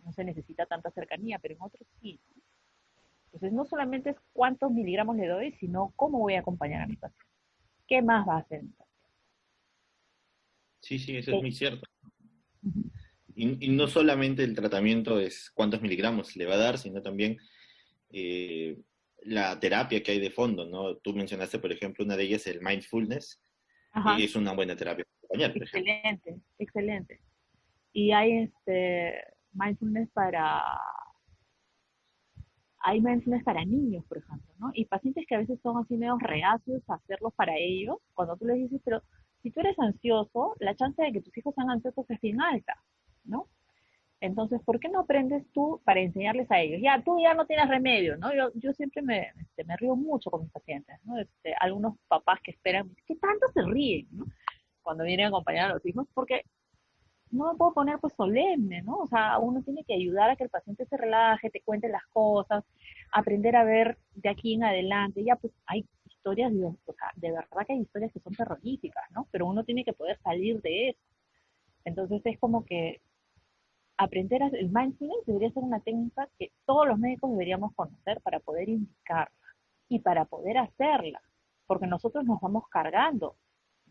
no se necesita tanta cercanía, pero en otros sí, ¿no? Entonces no solamente es cuántos miligramos le doy, sino cómo voy a acompañar a mi paciente. ¿Qué más va a hacer mi paciente? Sí, sí, eso es ¿Qué? muy cierto. Uh-huh. Y no solamente el tratamiento es cuántos miligramos le va a dar, sino también la terapia que hay de fondo, ¿no? Tú mencionaste, por ejemplo, una de ellas, el mindfulness, y Ajá, es una buena terapia para acompañar, por ejemplo. excelente, excelente. Y hay mindfulness para hay mindfulness para niños, por ejemplo, ¿no? Y pacientes que a veces son así medio reacios a hacerlo para ellos, cuando tú les dices, pero si tú eres ansioso, la chance de que tus hijos sean ansiosos es bien alta, ¿no? Entonces, ¿por qué no aprendes tú para enseñarles a ellos? Ya, tú ya no tienes remedio, ¿no? Yo siempre me río mucho con mis pacientes, ¿no? Algunos papás que esperan, ¿qué tanto se ríen, ¿no? Cuando vienen a acompañar a los hijos, porque no me puedo poner pues solemne, ¿no? O sea, uno tiene que ayudar a que el paciente se relaje, te cuente las cosas, aprender a ver de aquí en adelante. Ya pues hay historias, o sea, de verdad que hay historias que son terroríficas, ¿no? Pero uno tiene que poder salir de eso. Entonces es como que el mindfulness debería ser una técnica que todos los médicos deberíamos conocer para poder indicarla y para poder hacerla, porque nosotros nos vamos cargando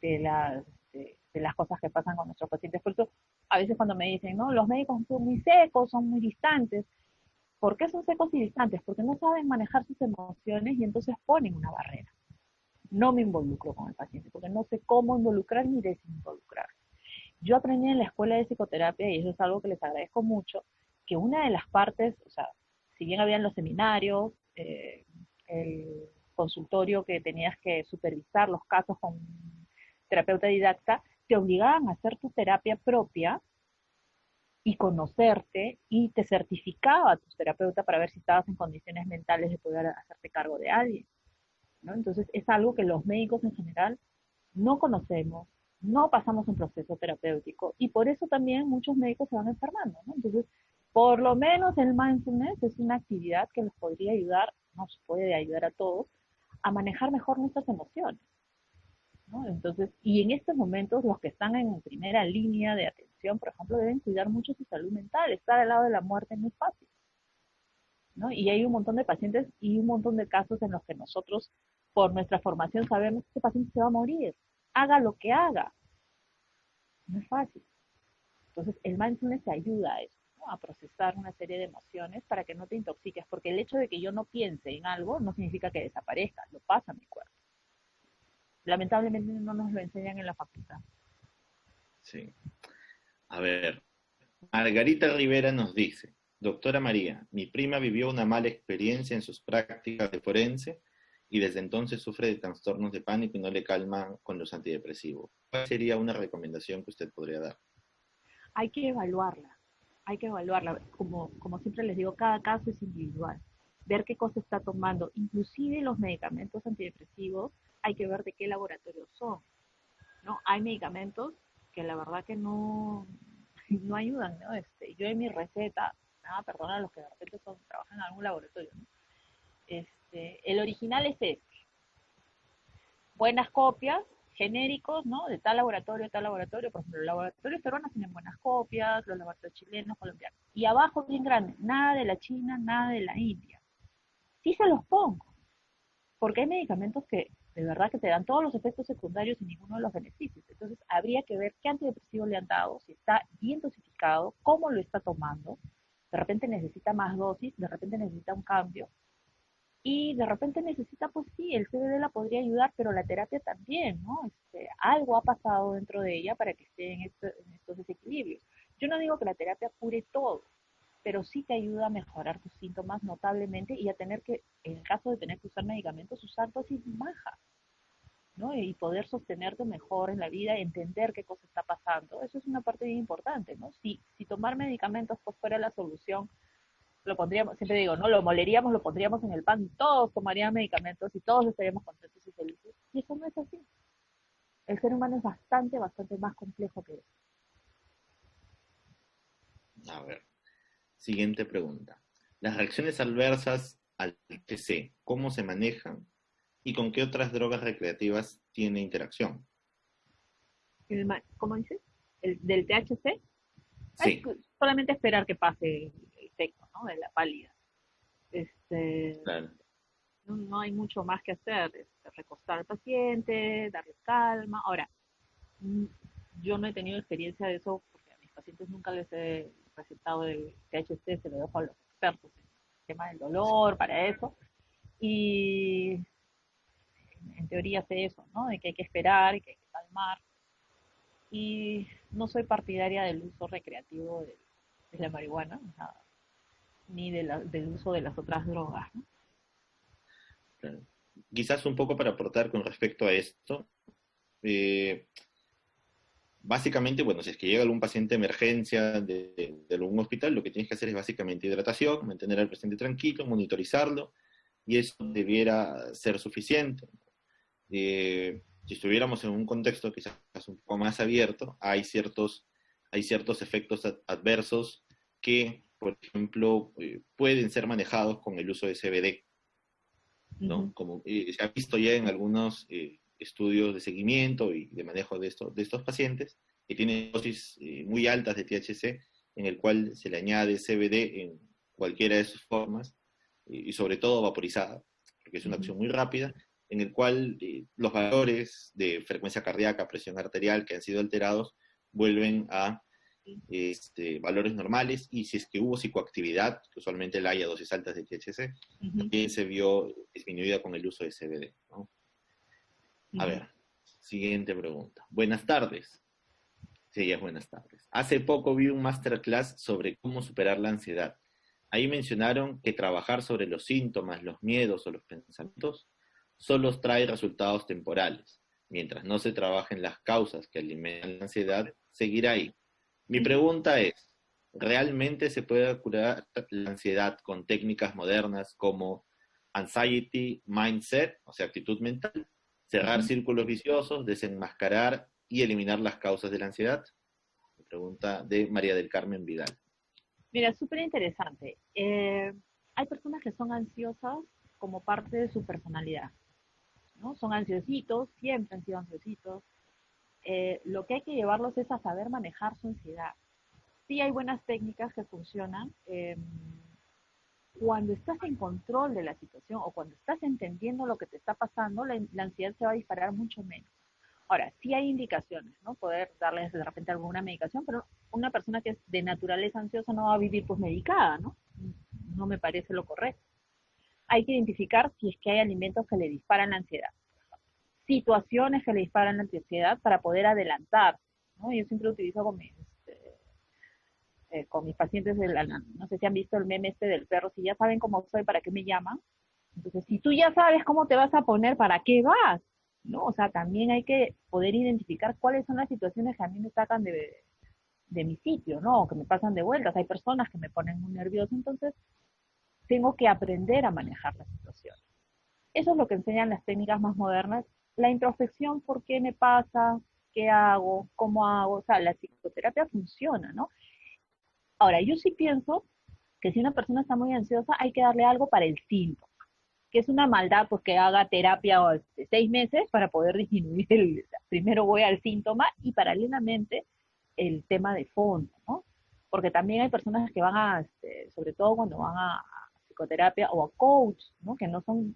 de las cosas que pasan con nuestros pacientes. Por eso, a veces cuando me dicen, no, los médicos son muy secos, son muy distantes. ¿Por qué son secos y distantes? Porque no saben manejar sus emociones y entonces ponen una barrera. No me involucro con el paciente porque no sé cómo involucrar ni desinvolucrar. Yo aprendí en la escuela de psicoterapia, y eso es algo que les agradezco mucho, que una de las partes, o sea, si bien habían los seminarios, el consultorio que tenías que supervisar los casos con un terapeuta didacta, te obligaban a hacer tu terapia propia y conocerte y te certificaba a tu terapeuta para ver si estabas en condiciones mentales de poder hacerte cargo de alguien, ¿no? Entonces es algo que los médicos en general no conocemos, no pasamos un proceso terapéutico y por eso también muchos médicos se van enfermando, ¿no? Entonces, por lo menos el mindfulness es una actividad que nos podría ayudar, nos puede ayudar a todos a manejar mejor nuestras emociones, ¿no? Entonces, y en estos momentos los que están en primera línea de atención, por ejemplo, deben cuidar mucho su salud mental. Estar al lado de la muerte no es fácil, ¿no? Y hay un montón de pacientes y un montón de casos en los que nosotros, por nuestra formación, sabemos que este paciente se va a morir. Haga lo que haga. No es fácil. Entonces, el mindfulness te ayuda a eso, ¿no? A procesar una serie de emociones para que no te intoxiques, porque el hecho de que yo no piense en algo no significa que desaparezca, lo pasa a mi cuerpo. Lamentablemente no nos lo enseñan en la facultad. Sí. A ver, Margarita Rivera nos dice, doctora María, mi prima vivió una mala experiencia en sus prácticas de forense y desde entonces sufre de trastornos de pánico y no le calman con los antidepresivos. ¿Cuál sería una recomendación que usted podría dar? Hay que evaluarla, hay que evaluarla. Como siempre les digo, cada caso es individual. Ver qué cosa está tomando, inclusive los medicamentos antidepresivos, hay que ver de qué laboratorio son, ¿no? Hay medicamentos que la verdad que no ayudan, ¿no? Yo en mi receta, nada, perdona a los que de repente trabajan en algún laboratorio, ¿no? El original es este. Buenas copias, genéricos, ¿no? De tal laboratorio, por ejemplo, los laboratorios peruanos tienen buenas copias, los laboratorios chilenos, colombianos. Y abajo bien grande, nada de la China, nada de la India. Sí se los pongo, porque hay medicamentos que de verdad que te dan todos los efectos secundarios y ninguno de los beneficios. Entonces habría que ver qué antidepresivo le han dado, si está bien dosificado, cómo lo está tomando. De repente necesita más dosis, de repente necesita un cambio. Y de repente necesita, pues sí, el CBD la podría ayudar, pero la terapia también, ¿no? Algo ha pasado dentro de ella para que esté en estos desequilibrios. Yo no digo que la terapia cure todo, pero sí te ayuda a mejorar tus síntomas notablemente y a tener que, en el caso de tener que usar medicamentos, usar dosis bajas, ¿no? Y poder sostenerte mejor en la vida, entender qué cosa está pasando. Eso es una parte bien importante, ¿no? Si tomar medicamentos pues fuera la solución, lo pondríamos, siempre digo, ¿no? Lo moleríamos, lo pondríamos en el pan, todos tomarían medicamentos y todos estaríamos contentos y felices. Y eso no es así. El ser humano es bastante, bastante más complejo que eso. A ver, siguiente pregunta. Las reacciones adversas al THC, ¿cómo se manejan y con qué otras drogas recreativas tiene interacción? ¿Cómo dices? ¿Del THC? Sí. Solamente esperar que pase el efecto, ¿no? De la pálida. Claro. No hay mucho más que hacer. Recostar al paciente, darle calma. Ahora, yo no he tenido experiencia de eso porque a mis pacientes nunca les he recetado el THC, se lo dejo a los expertos en el tema del dolor, para eso. Y en teoría sé eso, ¿no? De que hay que esperar y que hay que calmar. Y no soy partidaria del uso recreativo de la marihuana, ni del uso de las otras drogas, ¿no? Claro. Quizás un poco para aportar con respecto a esto. Básicamente, bueno, si es que llega algún paciente de emergencia de algún hospital, lo que tienes que hacer es básicamente hidratación, mantener al paciente tranquilo, monitorizarlo, y eso debiera ser suficiente. Si estuviéramos en un contexto quizás un poco más abierto, hay ciertos efectos adversos que, por ejemplo, pueden ser manejados con el uso de CBD, ¿no? Como se ha visto ya en algunos estudios de seguimiento y de manejo de estos pacientes que tienen dosis muy altas de THC, en el cual se le añade CBD en cualquiera de sus formas, y sobre todo vaporizada, porque es una acción muy rápida, en el cual los valores de frecuencia cardíaca, presión arterial que han sido alterados, vuelven a valores normales, y si es que hubo psicoactividad, que usualmente la hay a dosis altas de THC, también se vio disminuida con el uso de CBD, ¿no? A ver, siguiente pregunta. Buenas tardes. Sí, ya es buenas tardes. Hace poco vi un masterclass sobre cómo superar la ansiedad. Ahí mencionaron que trabajar sobre los síntomas, los miedos o los pensamientos solo trae resultados temporales. Mientras no se trabajen las causas que alimentan la ansiedad, seguirá ahí. Mi pregunta es, ¿realmente se puede curar la ansiedad con técnicas modernas como anxiety mindset, o sea, actitud mental, cerrar círculos viciosos, desenmascarar y eliminar las causas de la ansiedad? Pregunta de María del Carmen Vidal. Mira, súper interesante. Hay personas que son ansiosas como parte de su personalidad, ¿no? Son ansiositos, siempre han sido ansiositos. Lo que hay que llevarlos es a saber manejar su ansiedad. Sí hay buenas técnicas que funcionan. Cuando estás en control de la situación o cuando estás entendiendo lo que te está pasando, la ansiedad se va a disparar mucho menos. Ahora, sí hay indicaciones, ¿no? Poder darles de repente alguna medicación, pero una persona que es de naturaleza ansiosa no va a vivir pues medicada, ¿no? No me parece lo correcto. Hay que identificar si es que hay alimentos que le disparan la ansiedad, situaciones que le disparan la ansiedad para poder adelantar, ¿no? Yo siempre utilizo con mis pacientes, no sé si han visto el meme este del perro, si ya saben cómo soy, ¿para qué me llaman? Entonces, si tú ya sabes cómo te vas a poner, ¿para qué vas? ¿No? O sea, también hay que poder identificar cuáles son las situaciones que a mí me sacan de mi sitio, ¿no? O que me pasan de vueltas. Hay personas que me ponen muy nerviosa, entonces tengo que aprender a manejar la situación. Eso es lo que enseñan las técnicas más modernas. La introspección, ¿por qué me pasa? ¿Qué hago? ¿Cómo hago? O sea, la psicoterapia funciona, ¿no? Ahora, yo sí pienso que si una persona está muy ansiosa, hay que darle algo para el síntoma, que es una maldad, pues que haga terapia 6 meses para poder disminuir primero voy al síntoma y paralelamente el tema de fondo, ¿no? Porque también hay personas que van sobre todo cuando van a psicoterapia o a coach, ¿no? Que no son,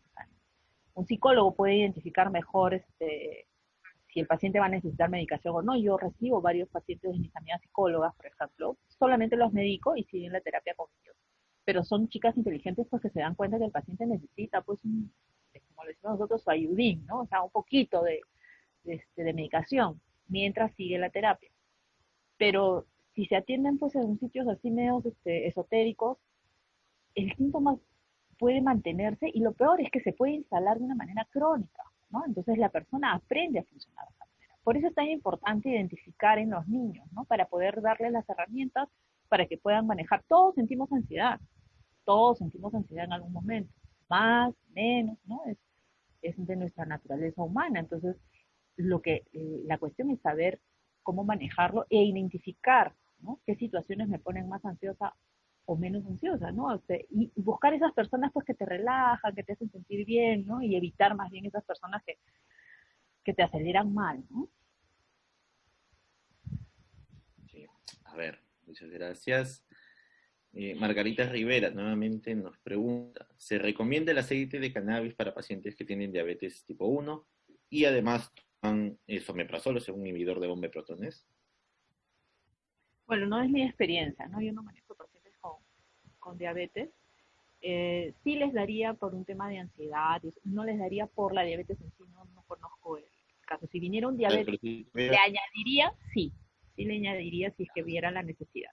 un psicólogo puede identificar mejor si el paciente va a necesitar medicación o no. Yo recibo varios pacientes de mis amigas psicólogas, por ejemplo, solamente los medico y siguen la terapia con ellos. Pero son chicas inteligentes pues que se dan cuenta que el paciente necesita pues como le decimos nosotros, su ayudín, ¿no? O sea, un poquito de medicación mientras sigue la terapia. Pero si se atienden pues en sitios así medios esotéricos, el síntoma puede mantenerse y lo peor es que se puede instalar de una manera crónica, ¿no? Entonces la persona aprende a funcionar de esa manera. Por eso es tan importante identificar en los niños, ¿no? Para poder darles las herramientas para que puedan manejar. Todos sentimos ansiedad en algún momento, más, menos, ¿no? Es de nuestra naturaleza humana. Entonces, la cuestión es saber cómo manejarlo e identificar, ¿no? Qué situaciones me ponen más ansiosa o menos ansiosa, ¿no? Y buscar esas personas pues que te relajan, que te hacen sentir bien, ¿no? Y evitar más bien esas personas que te aceleran mal, ¿no? Sí. A ver, muchas gracias. Margarita Rivera nuevamente nos pregunta, ¿se recomienda el aceite de cannabis para pacientes que tienen diabetes tipo 1 y además toman omeprazol, o sea, un inhibidor de bomba de protones? Bueno, no es mi experiencia, ¿no? Yo no manejo pacientes con diabetes. Sí les daría por un tema de ansiedad, no les daría por la diabetes en sí, no conozco el caso. Si viniera un diabetes, le añadiría, sí le añadiría si es que viera la necesidad.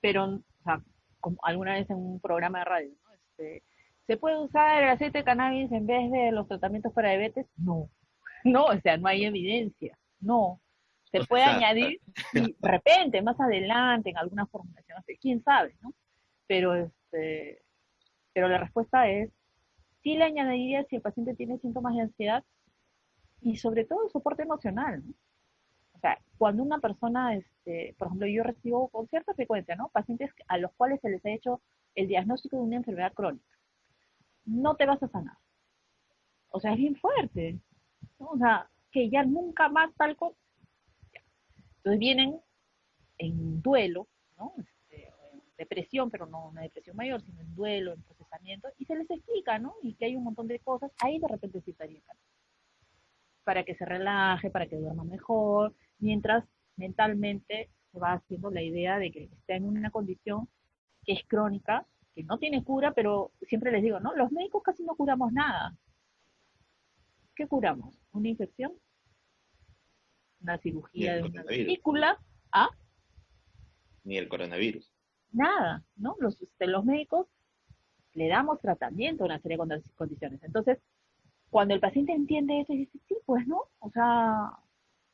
Pero, o sea, como alguna vez en un programa de radio, ¿no? ¿Se puede usar el aceite de cannabis en vez de los tratamientos para diabetes? No, no, o sea, no hay evidencia, no. Se No se puede sabe. añadir, y de repente, más adelante, en alguna formulación, quién sabe, ¿no? Pero, pero la respuesta es, sí le añadiría si el paciente tiene síntomas de ansiedad y sobre todo el soporte emocional, ¿no? O sea, cuando una persona, por ejemplo, yo recibo con cierta frecuencia, ¿no? Pacientes a los cuales se les ha hecho el diagnóstico de una enfermedad crónica. No te vas a sanar. O sea, es bien fuerte, ¿no? O sea, que ya nunca más tal cosa. Entonces vienen en duelo, ¿no? En depresión, pero no una depresión mayor, sino en duelo, en procesamiento, y se les explica, ¿no? Y que hay un montón de cosas, ahí de repente sí estaría para que se relaje, para que duerma mejor, mientras mentalmente se va haciendo la idea de que está en una condición que es crónica, que no tiene cura, pero siempre les digo, ¿no? Los médicos casi no curamos nada. ¿Qué curamos? ¿Una infección? ¿Una Ni cirugía el de una coronavirus. vesícula? ¿Ah? Ni el coronavirus. Nada, ¿no? Los médicos le damos tratamiento a una serie de condiciones. Entonces, cuando el paciente entiende eso y dice, sí, pues no, o sea,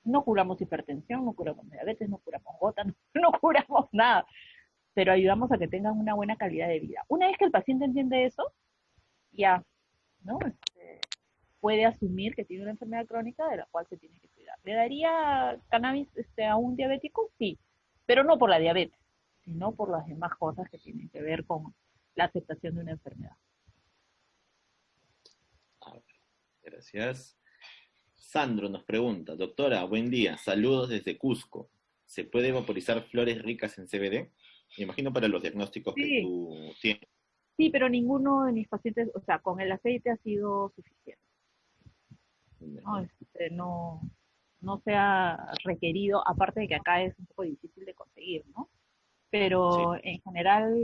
no curamos hipertensión, no curamos diabetes, no curamos gota, no curamos nada, pero ayudamos a que tengan una buena calidad de vida. Una vez que el paciente entiende eso, ya, ¿no? Puede asumir que tiene una enfermedad crónica de la cual se tiene que cuidar. ¿Le daría cannabis a un diabético? Sí, pero no por la diabetes, sino por las demás cosas que tienen que ver con la aceptación de una enfermedad. gracias. Sandro nos pregunta, doctora, buen día, saludos desde Cusco. ¿Se puede vaporizar flores ricas en CBD? Me imagino para los diagnósticos que Sí, tú tienes. sí, pero ninguno de mis pacientes, o sea, con el aceite ha sido suficiente, ¿no? ¿No? No, no se ha requerido, aparte de que acá es un poco difícil de conseguir, ¿no? Sí, Pero en general,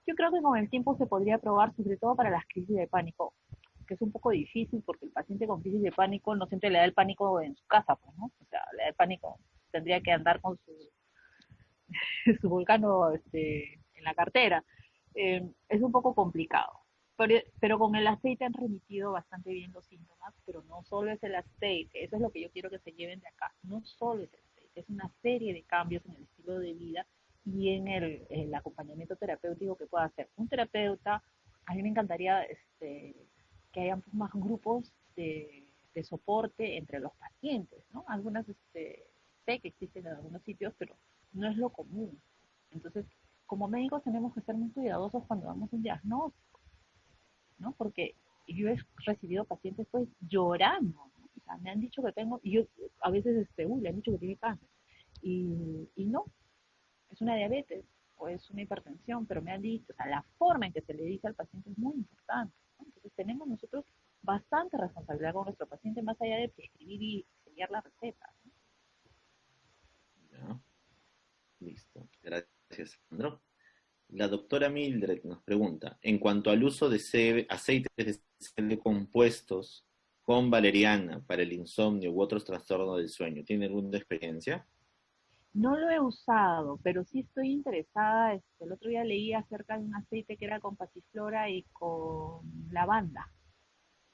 yo creo que con el tiempo se podría probar, sobre todo para las crisis de pánico, que es un poco difícil porque el paciente con crisis de pánico no siempre le da el pánico en su casa, pues, ¿no? O sea, le da el pánico, tendría que andar con su, su Vulcano en la cartera. Es un poco complicado. Pero con el aceite han remitido bastante bien los síntomas, pero no solo es el aceite, eso es lo que yo quiero que se lleven de acá, no solo es el aceite, es una serie de cambios en el estilo de vida y en el acompañamiento terapéutico que pueda hacer un terapeuta. A mí me encantaría que haya más grupos de soporte entre los pacientes, ¿no? Algunas sé que existen en algunos sitios, pero no es lo común. Entonces, como médicos tenemos que ser muy cuidadosos cuando damos un diagnóstico, ¿no? Porque yo he recibido pacientes pues llorando, ¿no? O sea, me han dicho que tengo, y yo a veces le han dicho que tiene cáncer, y no, es una diabetes o es una hipertensión, pero me han dicho, o sea, la forma en que se le dice al paciente es muy importante, ¿no? Entonces tenemos nosotros bastante responsabilidad con nuestro paciente más allá de prescribir y sellar la receta, ¿no? ya, listo. Gracias, Sandro. La doctora Mildred nos pregunta, en cuanto al uso de aceites de CBD compuestos con valeriana para el insomnio u otros trastornos del sueño, ¿tiene alguna experiencia? No lo he usado, pero sí estoy interesada. El otro día leí acerca de un aceite que era con pasiflora y con lavanda.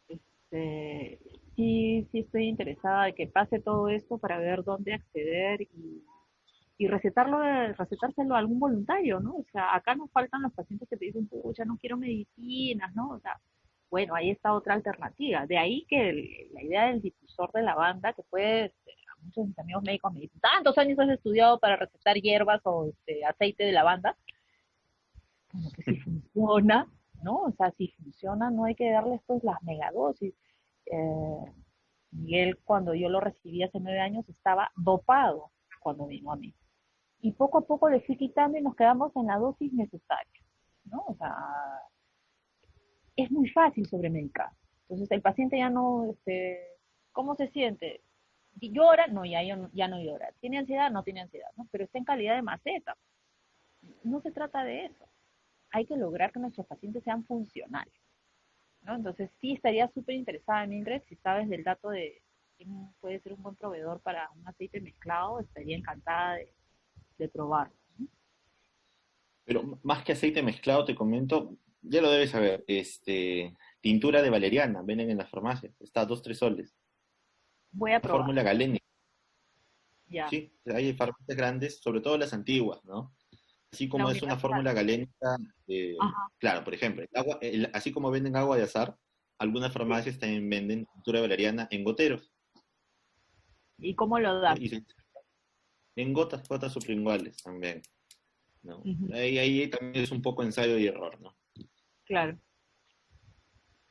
Este, sí, sí estoy interesada de que pase todo esto para ver dónde acceder y recetárselo a algún voluntario, ¿no? O sea, acá nos faltan los pacientes que te dicen, pucha, no quiero medicinas, ¿no? O sea, bueno, ahí está otra alternativa. De ahí que la idea del difusor de lavanda, que puede, a muchos de mis amigos médicos me dicen, tantos años has estudiado para recetar hierbas o aceite de lavanda, bueno, que si funciona, ¿no? O sea, si funciona, no hay que darles pues las megadosis. Eh, Miguel, cuando yo lo recibí hace 9 años, estaba dopado cuando vino a mí. Y poco a poco le fui quitando y nos quedamos en la dosis necesaria, ¿no? O sea, es muy fácil sobremedicar. Entonces el paciente ya no, ¿cómo se siente? ¿Llora? No, ya no llora. ¿Tiene ansiedad? No tiene ansiedad, ¿no? Pero está en calidad de maceta. No se trata de eso. Hay que lograr que nuestros pacientes sean funcionales, ¿no? Entonces sí estaría súper interesada en Ingrid, si sabes del dato de quién puede ser un buen proveedor para un aceite mezclado, estaría encantada de probarlo. Pero más que aceite mezclado, te comento, ya lo debes saber, tintura de valeriana, venden en las farmacias, está a 2, 3 soles. Voy a La probar, fórmula galénica, ya. sí, hay farmacias grandes, sobre todo las antiguas, ¿no? Así La como es una universal. fórmula galénica, Ajá. claro, por ejemplo, así como venden agua de azar, algunas Sí. farmacias también venden tintura de valeriana en goteros, ¿Y cómo lo ¿no? das? En gotas sublinguales también, ¿no? Ujú. Ahí también es un poco ensayo y error, ¿no? Claro.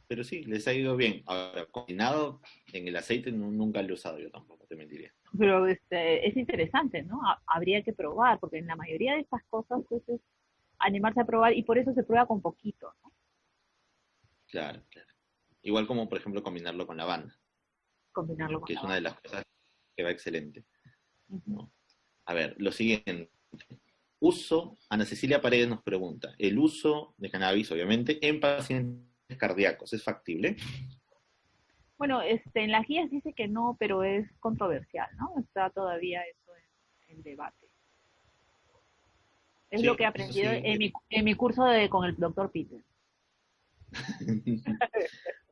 Pero sí, les ha ido bien. Ahora, combinado en el aceite nunca lo he usado yo tampoco, te mentiría. Pero es interesante, ¿no? Habría que probar, porque en la mayoría de estas cosas pues, es animarse a probar y por eso se prueba con poquito, ¿no? Claro, claro. Igual como, por ejemplo, combinarlo con lavanda, Combinarlo ¿no? con Que es la una de banda. las cosas que va excelente, Ujú. ¿no? A ver, lo siguiente. Uso, Ana Cecilia Paredes nos pregunta, ¿el uso de cannabis, obviamente, en pacientes cardíacos es factible? Bueno, en las guías dice que no, pero es controversial, ¿no? Está todavía eso en debate. Es lo Sí, que he eso aprendido sí. en mi curso con el doctor Peter.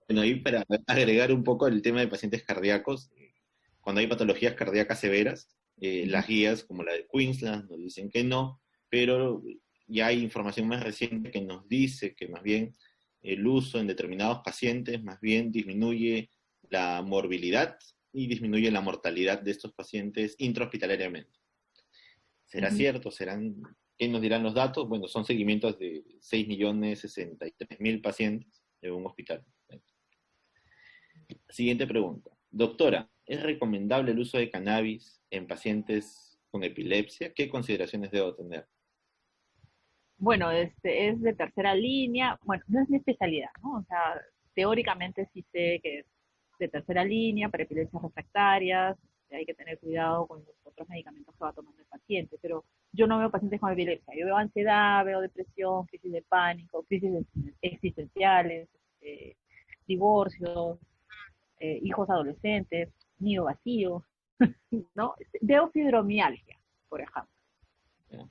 Bueno, ahí para agregar un poco el tema de pacientes cardíacos, cuando hay patologías cardíacas severas, Ujú. las guías como la de Queensland nos dicen que no, pero ya hay información más reciente que nos dice que más bien el uso en determinados pacientes más bien disminuye la morbilidad y disminuye la mortalidad de estos pacientes intrahospitalariamente. ¿Será Ujú. cierto? ¿Qué nos dirán los datos? Bueno, son seguimientos de 6.063.000 pacientes en un hospital. Siguiente pregunta. Doctora, ¿es recomendable el uso de cannabis en pacientes con epilepsia? ¿Qué consideraciones debo tener? Bueno, es de tercera línea. Bueno, no es mi especialidad, ¿no? O sea, teóricamente sí sé que es de tercera línea para epilepsias refractarias. Hay que tener cuidado con los otros medicamentos que va tomando el paciente, pero yo no veo pacientes con epilepsia. Yo veo ansiedad, veo depresión, crisis de pánico, crisis existenciales, divorcios, hijos adolescentes, nido vacío, ¿no? Veo fibromialgia, por ejemplo.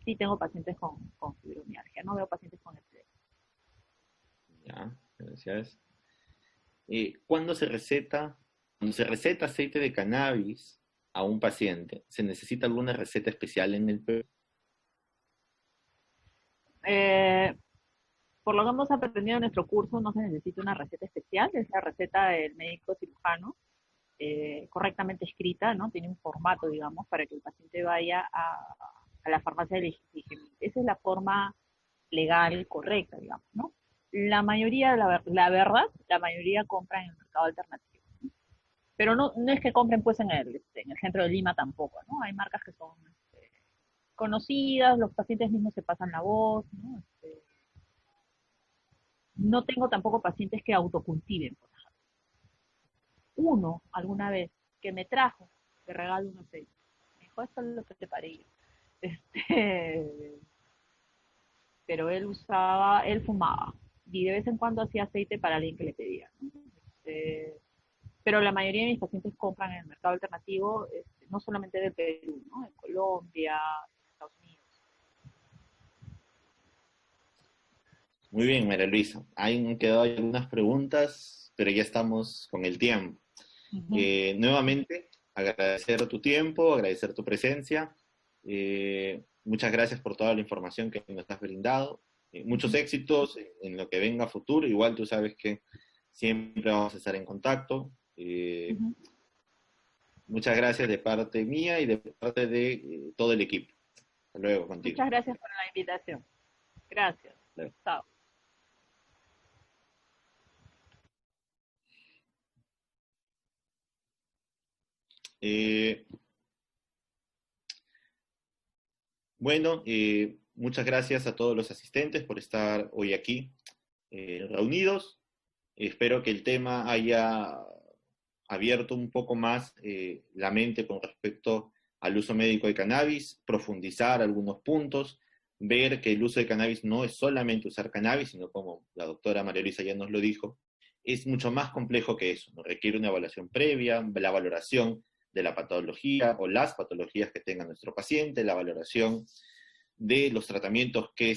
Sí tengo pacientes con fibromialgia, no veo pacientes con epilepsia. Ya, gracias. ¿Cuándo se receta aceite de cannabis a un paciente? ¿Se necesita alguna receta especial en el Perú? Por lo que hemos aprendido en nuestro curso, no se necesita una receta especial, es la receta del médico cirujano, correctamente escrita, ¿no? Tiene un formato, digamos, para que el paciente vaya a la farmacia de legítima. Esa es la forma legal correcta, digamos, ¿no? La mayoría, la verdad, la mayoría compran en el mercado alternativo, ¿no? Pero no es que compren pues en el centro de Lima tampoco, ¿no? Hay marcas que son conocidas, los pacientes mismos se pasan la voz, ¿no? No tengo tampoco pacientes que autocultiven, por ejemplo. Uno, alguna vez, que me trajo de regalo un aceite, me dijo, esto es lo que te paré yo. Pero él fumaba, y de vez en cuando hacía aceite para alguien que le pedía, ¿no? Pero la mayoría de mis pacientes compran en el mercado alternativo, no solamente de Perú, ¿no? De Colombia, Estados Unidos. Muy bien, María Luisa. Han quedado algunas preguntas, pero ya estamos con el tiempo. Nuevamente, agradecer tu tiempo, agradecer tu presencia. Muchas gracias por toda la información que nos has brindado. Muchos éxitos en lo que venga a futuro. Igual tú sabes que siempre vamos a estar en contacto. Muchas gracias de parte mía y de parte de todo el equipo. Hasta luego contigo. Muchas gracias por la invitación. Gracias. Chao. Bueno, muchas gracias a todos los asistentes por estar hoy aquí reunidos. Espero que el tema haya abierto un poco más la mente con respecto al uso médico de cannabis, profundizar algunos puntos, ver que el uso de cannabis no es solamente usar cannabis, sino como la doctora María Luisa ya nos lo dijo, es mucho más complejo que eso, ¿no? Requiere una evaluación previa, la valoración de la patología o las patologías que tenga nuestro paciente, la valoración de los tratamientos que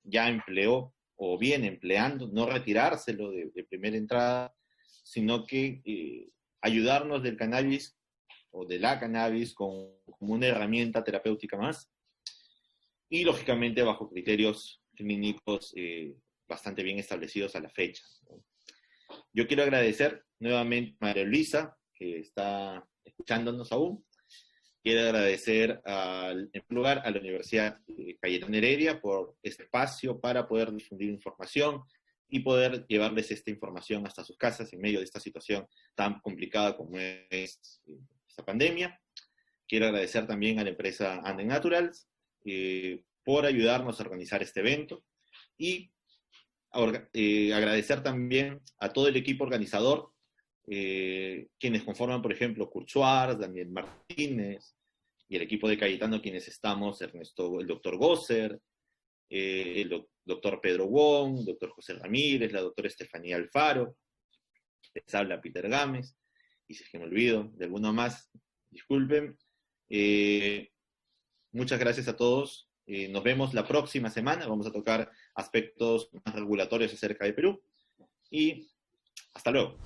ya empleó o viene empleando, no retirárselo de primera entrada, sino que ayudarnos del cannabis o de la cannabis como una herramienta terapéutica más y lógicamente bajo criterios clínicos bastante bien establecidos a la fecha, ¿no? Yo quiero agradecer nuevamente a María Luisa, que está escuchándonos aún. Quiero agradecer en primer lugar a la Universidad Cayetano Heredia por este espacio para poder difundir información y poder llevarles esta información hasta sus casas en medio de esta situación tan complicada como es esta pandemia. Quiero agradecer también a la empresa Anden Naturals por ayudarnos a organizar este evento y agradecer también a todo el equipo organizador, quienes conforman, por ejemplo, Kurt Schwarz, Daniel Martínez, y el equipo de Cayetano, quienes estamos, el doctor Gosser, el doctor Pedro Wong, doctor José Ramírez, la doctora Estefanía Alfaro, les habla Peter Gámez, y si es que me olvido de alguno más, disculpen. Muchas gracias a todos. Nos vemos la próxima semana. Vamos a tocar aspectos más regulatorios acerca de Perú. Y hasta luego.